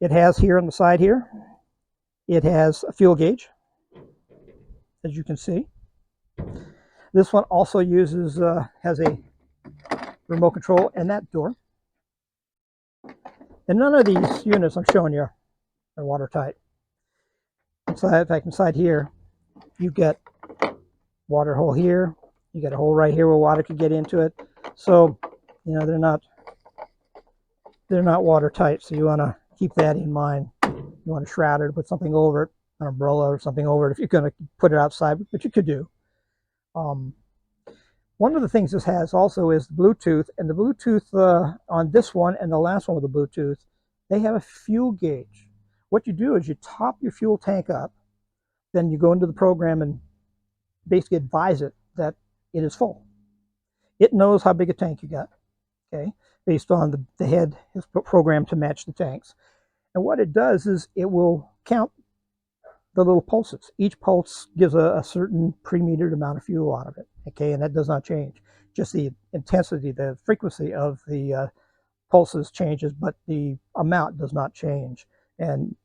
It has here on the side here, it has a fuel gauge, as you can see. This one also uses, has a remote control and that door. And none of these units I'm showing you are watertight. Inside, in fact, inside here, you've got water hole here. You got a hole right here where water could get into it. So, you know, they're not watertight. So you want to keep that in mind. You want to shroud it, put something over it, an umbrella or something over it if you're going to put it outside, which you could do. One of the things this has also is the Bluetooth, and the Bluetooth on this one and the last one with the Bluetooth, they have a fuel gauge. What you do is you top your fuel tank up, then you go into the program and basically advise it that it is full. It knows how big a tank you got, okay, based on the head is programmed to match the tanks. And what it does is it will count the little pulses. Each pulse gives a certain pre-metered amount of fuel out of it, okay, and that does not change. Just the intensity, the frequency of the pulses changes, but the amount does not change. And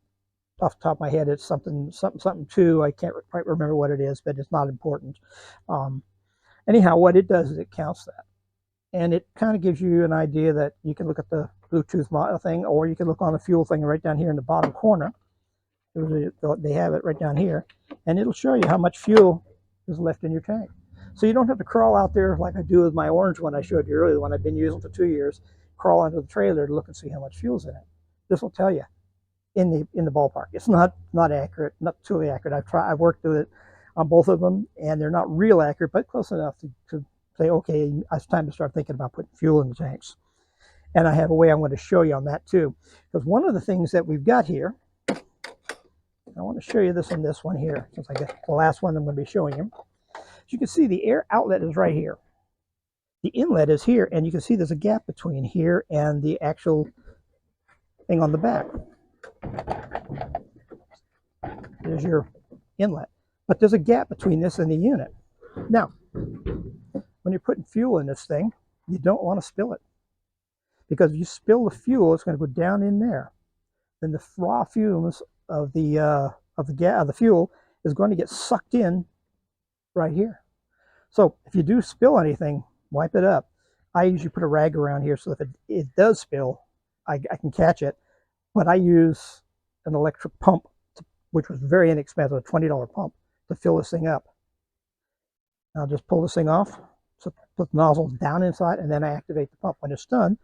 off the top of my head, it's something too. I can't quite remember what it is, but it's not important. Anyhow, what it does is it counts that, and it kind of gives you an idea that you can look at the Bluetooth thing, or you can look on the fuel thing right down here in the bottom corner. They have it right down here, and it'll show you how much fuel is left in your tank. So you don't have to crawl out there like I do with my orange one I showed you earlier, the one I've been using for 2 years, crawl onto the trailer to look and see how much fuel's in it. This will tell you in the ballpark. It's not accurate, not totally accurate. I've worked with it on both of them, and they're not real accurate, but close enough to say, okay, it's time to start thinking about putting fuel in the tanks. And I have a way I'm going to show you on that too, because one of the things that we've got here, I want to show you this on this one here, since I guess the last one I'm going to be showing you. As you can see, the air outlet is right here. The inlet is here, and you can see there's a gap between here and the actual thing on the back. There's your inlet. But there's a gap between this and the unit. Now, when you're putting fuel in this thing, you don't want to spill it. Because if you spill the fuel, it's going to go down in there. Then the raw fumes of the fuel is going to get sucked in right here. So if you do spill anything, wipe it up. I usually put a rag around here so if it does spill, I can catch it. But I use an electric pump, which was very inexpensive, a $20 pump, to fill this thing up. I'll just pull this thing off, so put the nozzle down inside, and then I activate the pump. When it's done,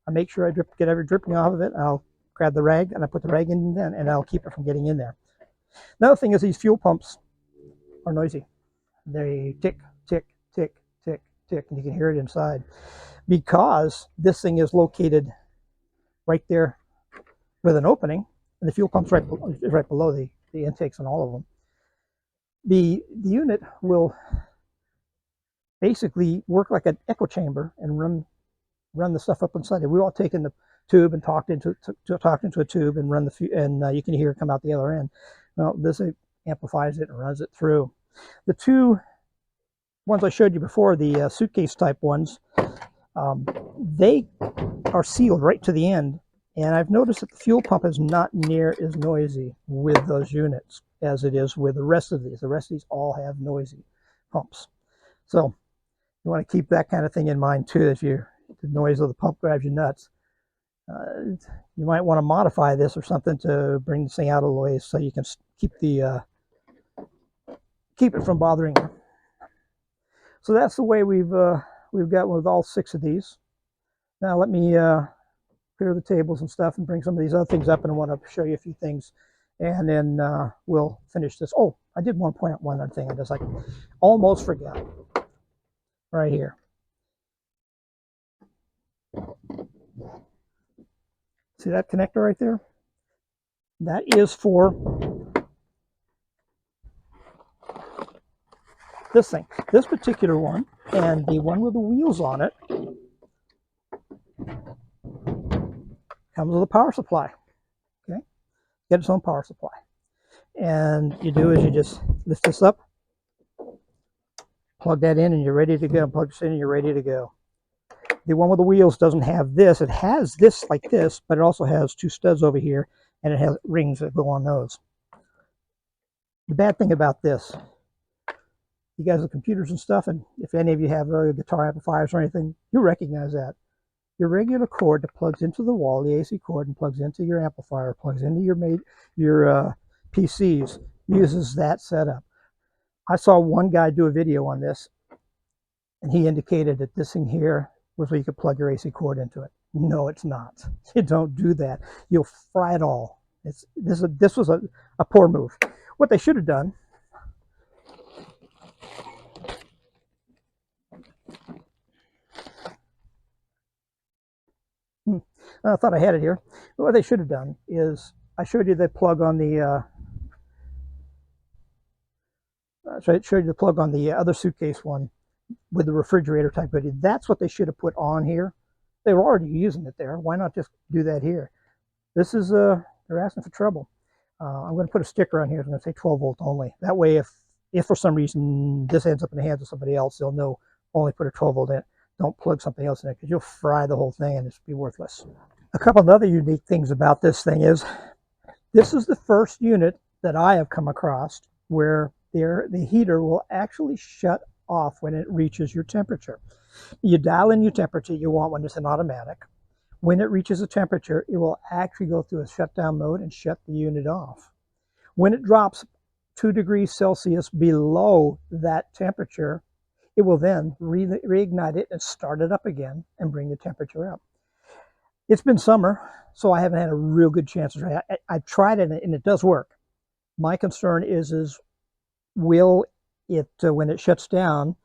I make sure I get every dripping off of it. I'll grab the rag, and I put the rag in then, and I'll keep it from getting in there. Another thing is these fuel pumps are noisy. They tick, tick, tick, tick, tick, and you can hear it inside, because this thing is located right there with an opening, and the fuel pump's right below the intakes on all of them. The unit will basically work like an echo chamber and run the stuff up inside it. We all taken the tube and talked into a tube and run you can hear it come out the other end. Well, this amplifies it and runs it through. The two ones I showed you before, the suitcase type ones, they are sealed right to the end, and I've noticed that the fuel pump is not near as noisy with those units as it is with the rest of these. The rest of these all have noisy pumps. So you want to keep that kind of thing in mind too. If the noise of the pump drives you nuts, you might want to modify this or something to bring this thing out of the way so you can keep it from bothering you. So that's the way we've got with all 6 of these. Now let me clear the tables and stuff and bring some of these other things up, and I want to show you a few things, and then we'll finish this. Oh, I did want to point out one other thing. I just almost forgot. Right here. See that connector right there? That is for this thing. This particular one, and the one with the wheels on it, comes with a power supply. Okay, get its own power supply. And you do is you just lift this up, plug that in, and you're ready to go. Plug this in, and you're ready to go. The one with the wheels doesn't have this. It has this like this, but it also has 2 studs over here, and it has rings that go on those. The bad thing about this, you guys have computers and stuff, and if any of you have guitar amplifiers or anything, you recognize that. Your regular cord that plugs into the wall, the AC cord, and plugs into your amplifier, plugs into your PCs, uses that setup. I saw one guy do a video on this, and he indicated that this thing here was where you could plug your AC cord into it. No, it's not. You don't do that. You'll fry it all. This was a poor move. What they should have done, I thought I had it here. What they should have done is, I showed you the plug on the other suitcase one with the refrigerator type hoodie. That's what they should have put on here. They were already using it there. Why not just do that here? This is they're asking for trouble. I'm going to put a sticker on here. I'm going to say 12 volt only. That way, if for some reason this ends up in the hands of somebody else, they'll know only put a 12 volt in. Don't plug something else in it, because you'll fry the whole thing and it'll be worthless. A couple of other unique things about this thing is, this is the first unit that I have come across where the heater will actually shut off when it reaches your temperature. You dial in your temperature you want when it's an automatic. When it reaches a temperature, it will actually go through a shutdown mode and shut the unit off. When it drops 2 degrees Celsius below that temperature, it will then reignite it and start it up again and bring the temperature up. It's been summer, so I haven't had a real good chance to try it. I've tried it and it does work. My concern is will it, when it shuts down,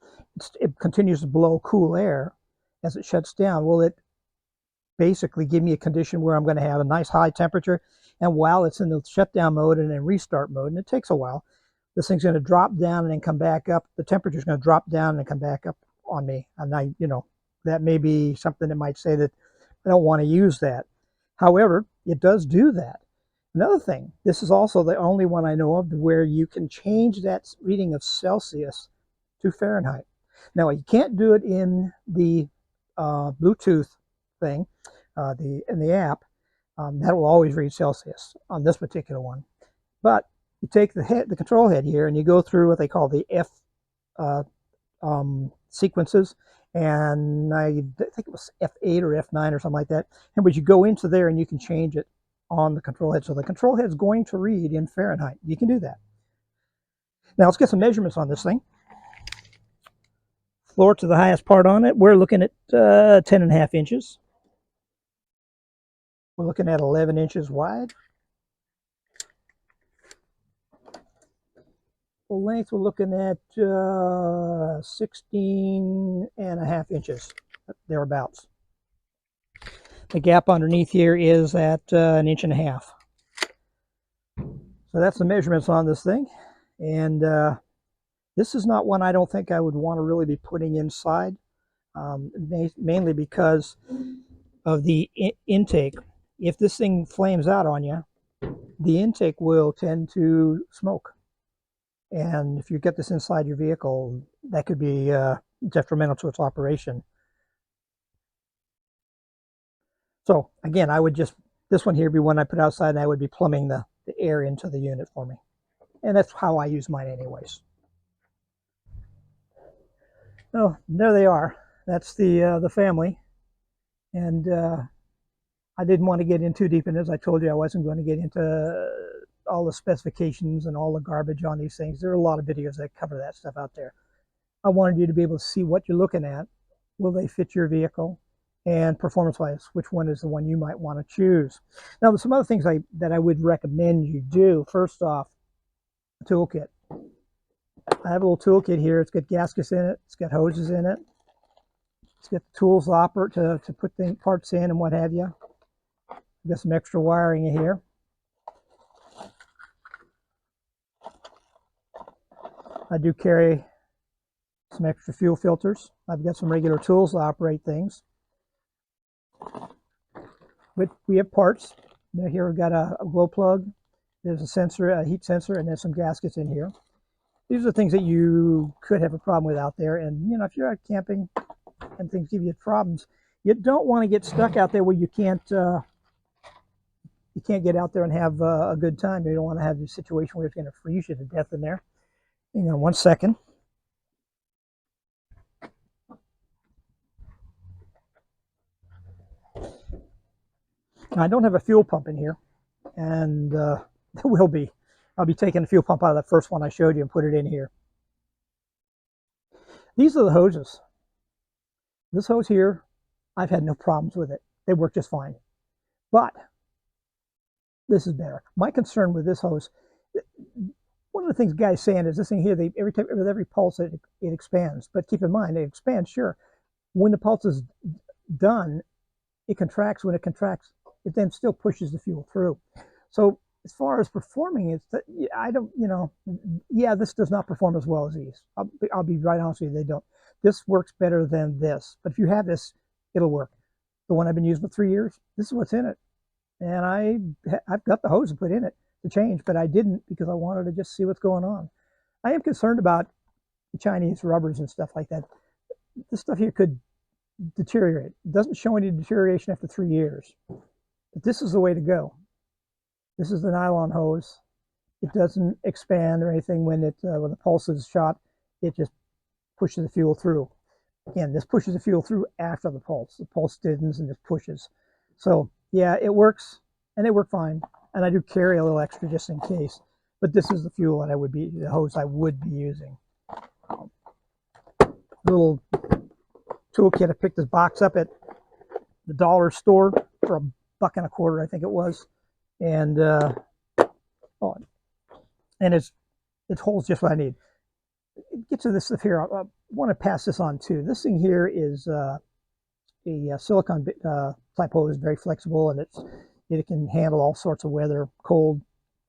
it continues to blow cool air as it shuts down, will it basically give me a condition where I'm going to have a nice high temperature, and while it's in the shutdown mode and then restart mode, and it takes a while, this thing's going to drop down and then come back up. The temperature's going to drop down and come back up on me. And that may be something that might say that I don't want to use that. However, it does do that. Another thing, this is also the only one I know of where you can change that reading of Celsius to Fahrenheit. Now, you can't do it in the Bluetooth thing, in the app. That will always read Celsius on this particular one. But you take the control head here, and you go through what they call the F sequences, and I think it was F8 or F9 or something like that. And but you go into there and you can change it on the control head. So the control head is going to read in Fahrenheit. You can do that. Now let's get some measurements on this thing. Floor to the highest part on it, we're looking at 10.5 inches. We're looking at 11 inches wide. The length we're looking at 16.5 inches, thereabouts. The gap underneath here is at 1.5 inches. So that's the measurements on this thing. And this is not one I don't think I would want to really be putting inside, mainly because of the intake. If this thing flames out on you, the intake will tend to smoke. And if you get this inside your vehicle, that could be detrimental to its operation. So again, I would just, this one here be one I put outside, and I would be plumbing the air into the unit for me. And that's how I use mine anyways. Oh, there they are. That's the family. And I didn't want to get in too deep in it. As I told you, I wasn't going to get into all the specifications and all the garbage on these things. There are a lot of videos that cover that stuff out there. I wanted you to be able to see what you're looking at. Will they fit your vehicle? And performance-wise, which one is the one you might want to choose? Now, there's some other things that I would recommend you do. First off, a toolkit. I have a little toolkit here. It's got gaskets in it. It's got hoses in it. It's got the tools to put parts in and what have you. I've got some extra wiring in here. I do carry some extra fuel filters. I've got some regular tools to operate things. But we have parts. Now here we've got a glow plug. There's a sensor, a heat sensor, and there's some gaskets in here. These are things that you could have a problem with out there. And you know, if you're out camping and things give you problems, you don't want to get stuck out there where you can't get out there and have a good time. You don't want to have a situation where it's going to freeze you to death in there. Hang on one second. Now, I don't have a fuel pump in here, and there will be. I'll be taking the fuel pump out of that first one I showed you and put it in here. These are the hoses. This hose here, I've had no problems with it. They work just fine. But this is better. My concern with this hose, one of the things guys saying is this thing here, with every pulse it expands. But keep in mind, it expands, sure. When the pulse is done, it contracts. When it contracts, it then still pushes the fuel through. So as far as performing, I don't, you know, yeah, this does not perform as well as these. I'll be right honest with you, they don't. This works better than this. But if you have this, it'll work. The one I've been using for 3 years, this is what's in it. And I've got the hose to put in it to change, but I didn't because I wanted to just see what's going on. I am concerned about the Chinese rubbers and stuff like that. This stuff here could deteriorate. It doesn't show any deterioration after 3 years. But this is the way to go. This is the nylon hose. It doesn't expand or anything when the pulse is shot. It just pushes the fuel through. Again, this pushes the fuel through after the pulse. The pulse stiffens and just pushes. So yeah, it works, and they work fine. And I do carry a little extra just in case. But this is the fuel that the hose I would be using. Little toolkit. I picked this box up at the dollar store for $1.25, I think it was. And it holds just what I need. Get to this stuff here. I want to pass this on too. This thing here is a silicone type hose, very flexible, and it can handle all sorts of weather, cold,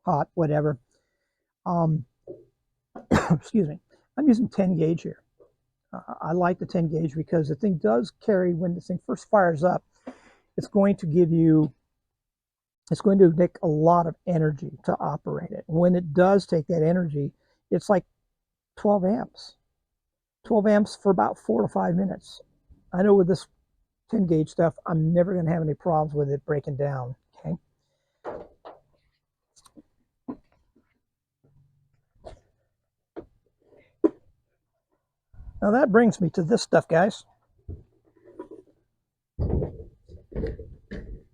hot, whatever. Excuse me. I'm using 10 gauge here. I like the 10 gauge because the thing does carry, when this thing first fires up, it's going to take a lot of energy to operate it. When it does take that energy, it's like 12 amps. 12 amps for about 4 to 5 minutes. I know with this 10 gauge stuff, I'm never going to have any problems with it breaking down. Okay. Now that brings me to this stuff, guys.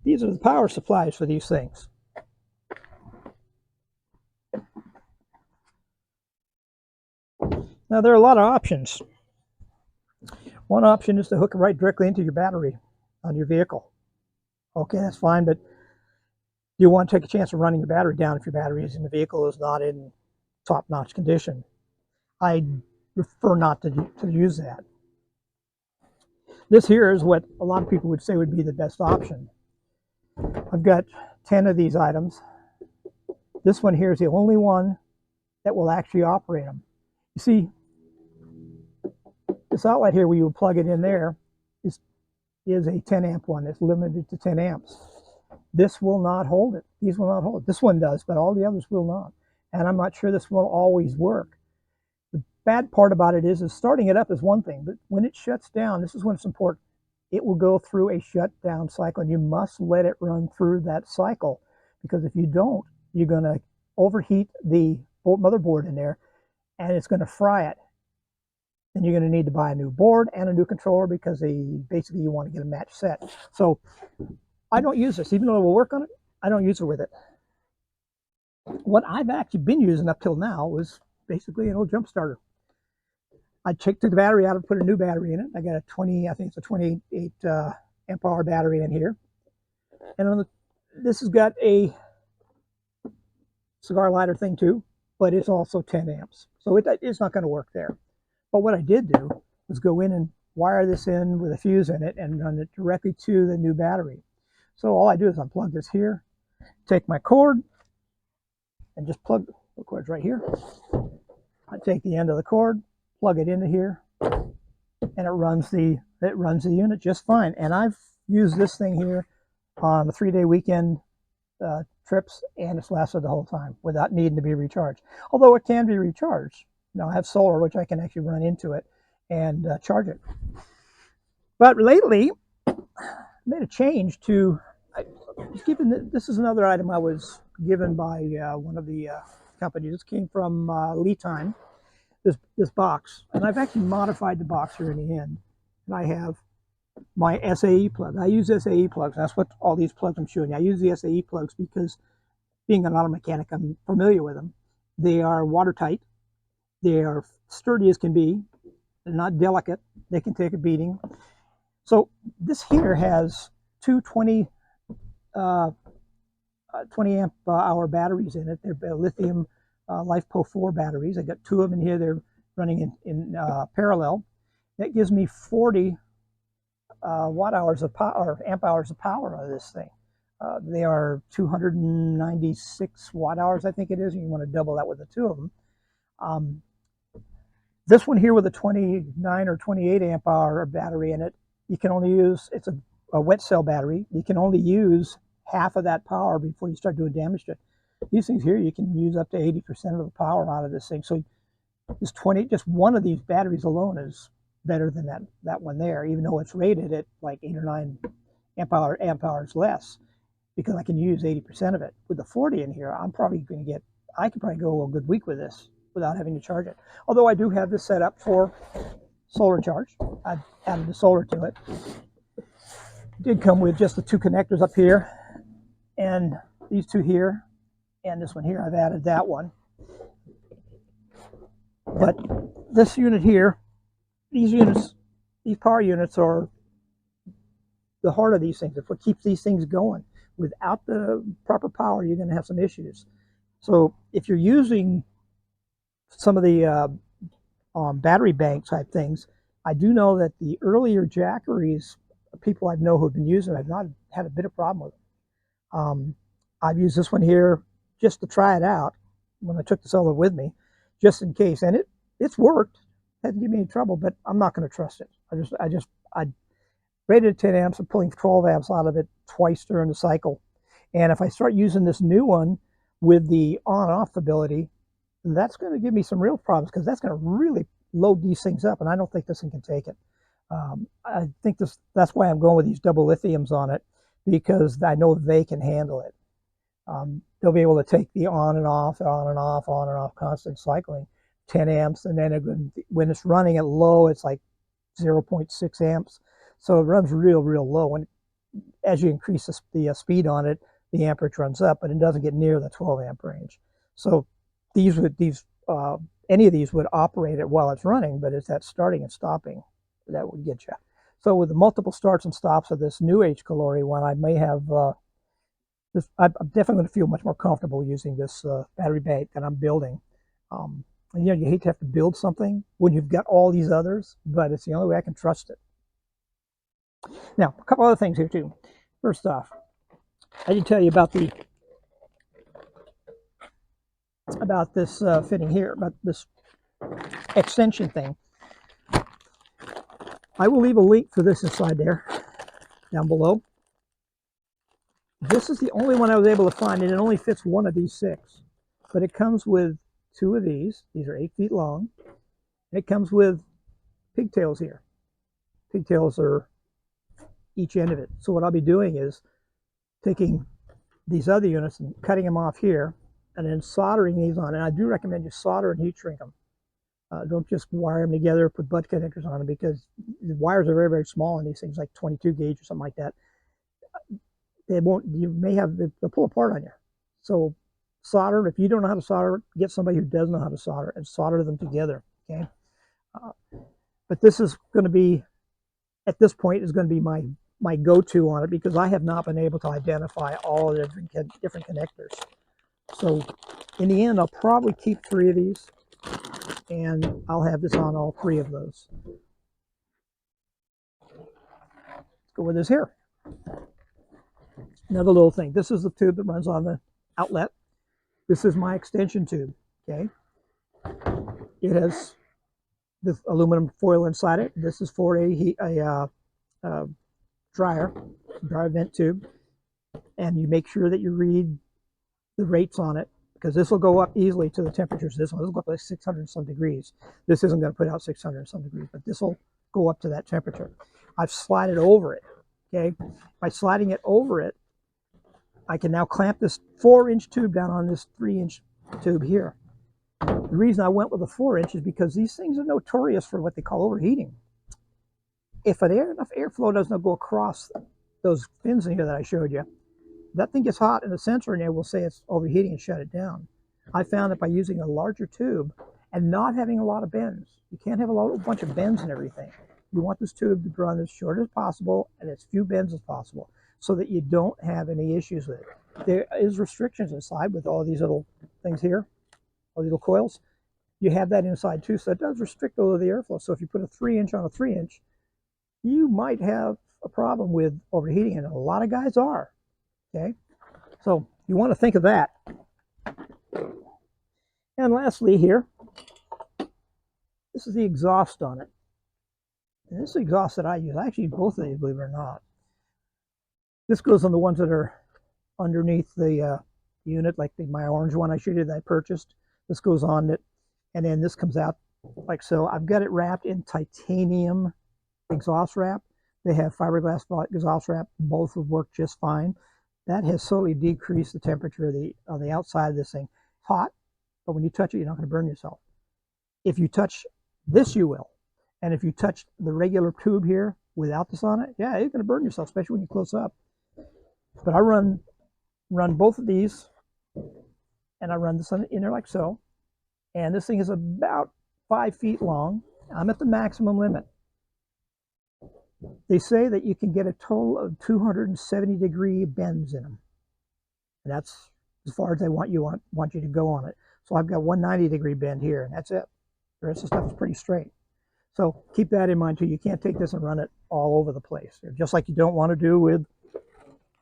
These are the power supplies for these things. Now there are a lot of options. One option is to hook it right directly into your battery on your vehicle. Okay, that's fine, but you want to take a chance of running your battery down if your battery is in the vehicle is not in top-notch condition. I prefer not to use that. This here is what a lot of people would say would be the best option. I've got 10 of these items. This one here is the only one that will actually operate them. You see, this outlet here where you would plug it in there is a 10 amp one. It's limited to 10 amps. This will not hold it. These will not hold it. This one does, but all the others will not. And I'm not sure this will always work. The bad part about it is starting it up is one thing, but when it shuts down, this is when it's important. It will go through a shutdown cycle, and you must let it run through that cycle, because if you don't, you're going to overheat the motherboard in there, and it's going to fry it. Then you're going to need to buy a new board and a new controller, because basically you want to get a match set. So I don't use this, even though it will work on it. I don't use it with it. What I've actually been using up till now was basically an old jump starter. I took the battery out and put a new battery in it. I got a 20, I think it's a 28 amp hour battery in here. And on this has got a cigar lighter thing too, but it's also 10 amps. So it's not going to work there. But what I did do was go in and wire this in with a fuse in it and run it directly to the new battery. So all I do is unplug this here, take my cord, and just plug the cord's right here. I take the end of the cord, plug it into here, and it runs the unit just fine. And I've used this thing here on the 3-day weekend trips, and it's lasted the whole time without needing to be recharged. Although it can be recharged. Now I have solar, which I can actually run into it and charge it. But lately, I made a change to. This is another item I was given by one of the companies. This came from Lead Time. This box, and I've actually modified the box here in the end. And I have my SAE plug. I use SAE plugs. That's what all these plugs I'm showing you. I use the SAE plugs because, being an auto mechanic, I'm familiar with them. They are watertight. They are sturdy as can be. They're not delicate. They can take a beating. So this here has two 20 amp hour batteries in it. They're lithium LiFePO 4 batteries. I got 2 of them in here. They're running in parallel. That gives me 40 watt hours of power, or amp hours of power out of this thing. They are 296 watt hours, I think it is, and you want to double that with the 2 of them. This one here with a 29 or 28 amp hour battery in it, you can only use, it's a wet cell battery. You can only use half of that power before you start doing damage to it. These things here, you can use up to 80% of the power out of this thing. So this just one of these batteries alone is better than that one there, even though it's rated at like 8 or 9 amp hours less, because I can use 80% of it. With the 40 in here, I'm probably going to I could probably go a good week with this without having to charge it. Although I do have this set up for solar charge. I've added the solar to it. It did come with just the 2 connectors up here, and these 2 here, and this one here. I've added that one. But this unit here, these power units are the heart of these things. It's what keeps these things going. Without the proper power, you're going to have some issues. So if you're using some of the battery bank type things, I do know that the earlier Jackeries, people I know who've been using, I've not had a bit of problem with them. I've used this one here just to try it out when I took the solar with me, just in case, and it's worked. It hasn't given me any trouble, but I'm not going to trust it. I rated at 10 amps. I'm pulling 12 amps out of it twice during the cycle, and if I start using this new one with the on-off ability, that's going to give me some real problems, because that's going to really load these things up, and I don't think this thing can take it. I think that's why I'm going with these double lithiums on it, because I know they can handle it. They'll be able to take the on and off, on and off, on and off, constant cycling, 10 amps, and then when it's running at low, it's like 0.6 amps. So it runs real low, and as you increase the speed on it, the amperage runs up, but it doesn't get near the 12 amp range. So any of these would operate it while it's running, but it's that starting and stopping that would get you. So with the multiple starts and stops of this new H. Calori one, I may have I'm definitely going to feel much more comfortable using this battery bank that I'm building. And, you hate to have to build something when you've got all these others, but it's the only way I can trust it. Now, a couple other things here too. First off, I did tell you about this fitting here, about this extension thing. I will leave a link for this inside there, down below. This is the only one I was able to find, and it only fits one of these 6. But it comes with 2 of these. These are 8 feet long. And it comes with pigtails here. Pigtails are each end of it. So what I'll be doing is taking these other units and cutting them off here, and then soldering these on. And I do recommend you solder and heat shrink them. Don't just wire them together, put butt connectors on them, because the wires are very, very small on these things, like 22 gauge or something like that. You may have, they'll pull apart on you. So solder, if you don't know how to solder, get somebody who does know how to solder and solder them together, okay? But this is going to be, at this point, is going to be my go-to on it, because I have not been able to identify all the different connectors. So in the end, I'll probably keep 3 of these, and I'll have this on all 3 of those. Let's go with this here. Another little thing. This is the tube that runs on the outlet. This is my extension tube, okay? It has the aluminum foil inside it. This is for a dryer vent tube. And you make sure that you read the rates on it, because this will go up easily to the temperatures. This will go up like 600 and some degrees. This isn't going to put out 600 and some degrees, but this will go up to that temperature. I've slided over it, okay? By sliding it over it, I can now clamp this 4-inch tube down on this 3-inch tube here. The reason I went with a 4-inch is because these things are notorious for what they call overheating. If enough airflow doesn't go across those fins in here that I showed you, that thing gets hot, and the sensor in there will say it's overheating and shut it down. I found that by using a larger tube and not having a lot of bends, you can't have a bunch of bends and everything. You want this tube to run as short as possible and as few bends as possible, so that you don't have any issues with it. There is restrictions inside with all these little things here, all these little coils. You have that inside too, so it does restrict all of the airflow. So if you put a 3-inch on a 3-inch, you might have a problem with overheating, and a lot of guys are, okay? So you want to think of that. And lastly here, this is the exhaust on it. And this is the exhaust that I use. I actually use both of these, believe it or not. This goes on the ones that are underneath the unit, like my orange one I showed you that I purchased. This goes on it, and then this comes out like so. I've got it wrapped in titanium exhaust wrap. They have fiberglass exhaust wrap. Both have worked just fine. That has slowly decreased the temperature on the outside of this thing. It's hot, but when you touch it, you're not going to burn yourself. If you touch this, you will. And if you touch the regular tube here without this on it, yeah, you're going to burn yourself, especially when you close up. But I run both of these, and I run this in there like so. And this thing is about 5 feet long. I'm at the maximum limit. They say that you can get a total of 270-degree bends in them. And that's as far as they want you to go on it. So I've got 190-degree bend here, and that's it. The rest of the stuff is pretty straight. So keep that in mind too. You can't take this and run it all over the place, just like you don't want to do with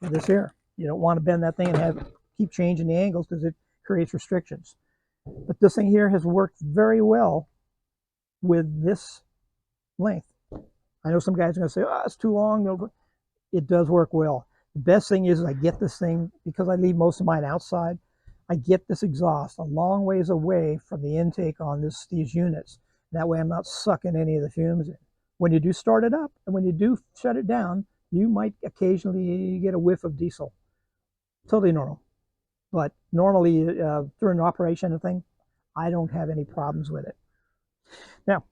this here. You don't want to bend that thing and keep changing the angles, because it creates restrictions. But this thing here has worked very well with this length. I know some guys are going to say, oh, it's too long. It does work well. The best thing is I get this thing, because I leave most of mine outside, I get this exhaust a long ways away from the intake on these units. That way I'm not sucking any of the fumes in. When you do start it up, and when you do shut it down, you might occasionally get a whiff of diesel. Totally normal. But normally during operation and thing, I don't have any problems with it. Now,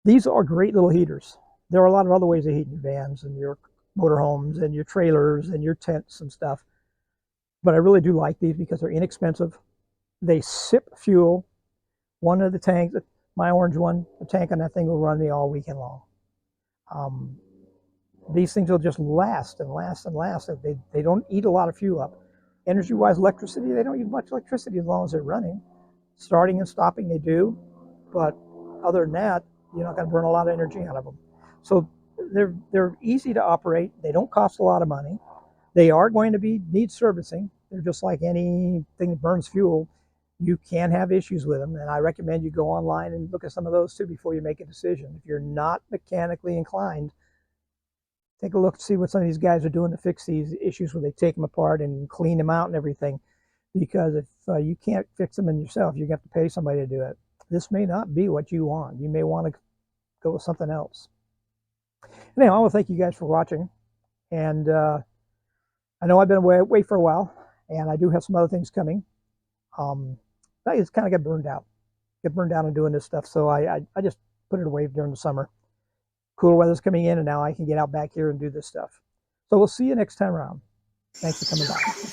these are great little heaters. There are a lot of other ways of heating your vans and your motorhomes and your trailers and your tents and stuff. But I really do like these because they're inexpensive. They sip fuel. One of the tanks, my orange one, the tank on that thing will run me all weekend long. These things will just last and last and last. They don't eat a lot of fuel up. Energy-wise, electricity, they don't use much electricity as long as they're running. Starting and stopping, they do, but other than that, you're not going to burn a lot of energy out of them. So they're easy to operate. They don't cost a lot of money. They are going to need servicing. They're just like anything that burns fuel. You can have issues with them, and I recommend you go online and look at some of those too before you make a decision. If you're not mechanically inclined, take a look, see what some of these guys are doing to fix these issues where they take them apart and clean them out and everything. Because if you can't fix them in yourself, you have to pay somebody to do it. This may not be what you want. You may want to go with something else. Anyway, I want to thank you guys for watching. And I know I've been away for a while, and I do have some other things coming. I just kind of get burned out on doing this stuff. So I just put it away during the summer. Cooler weather's coming in, and now I can get out back here and do this stuff. So we'll see you next time around. Thanks for coming by.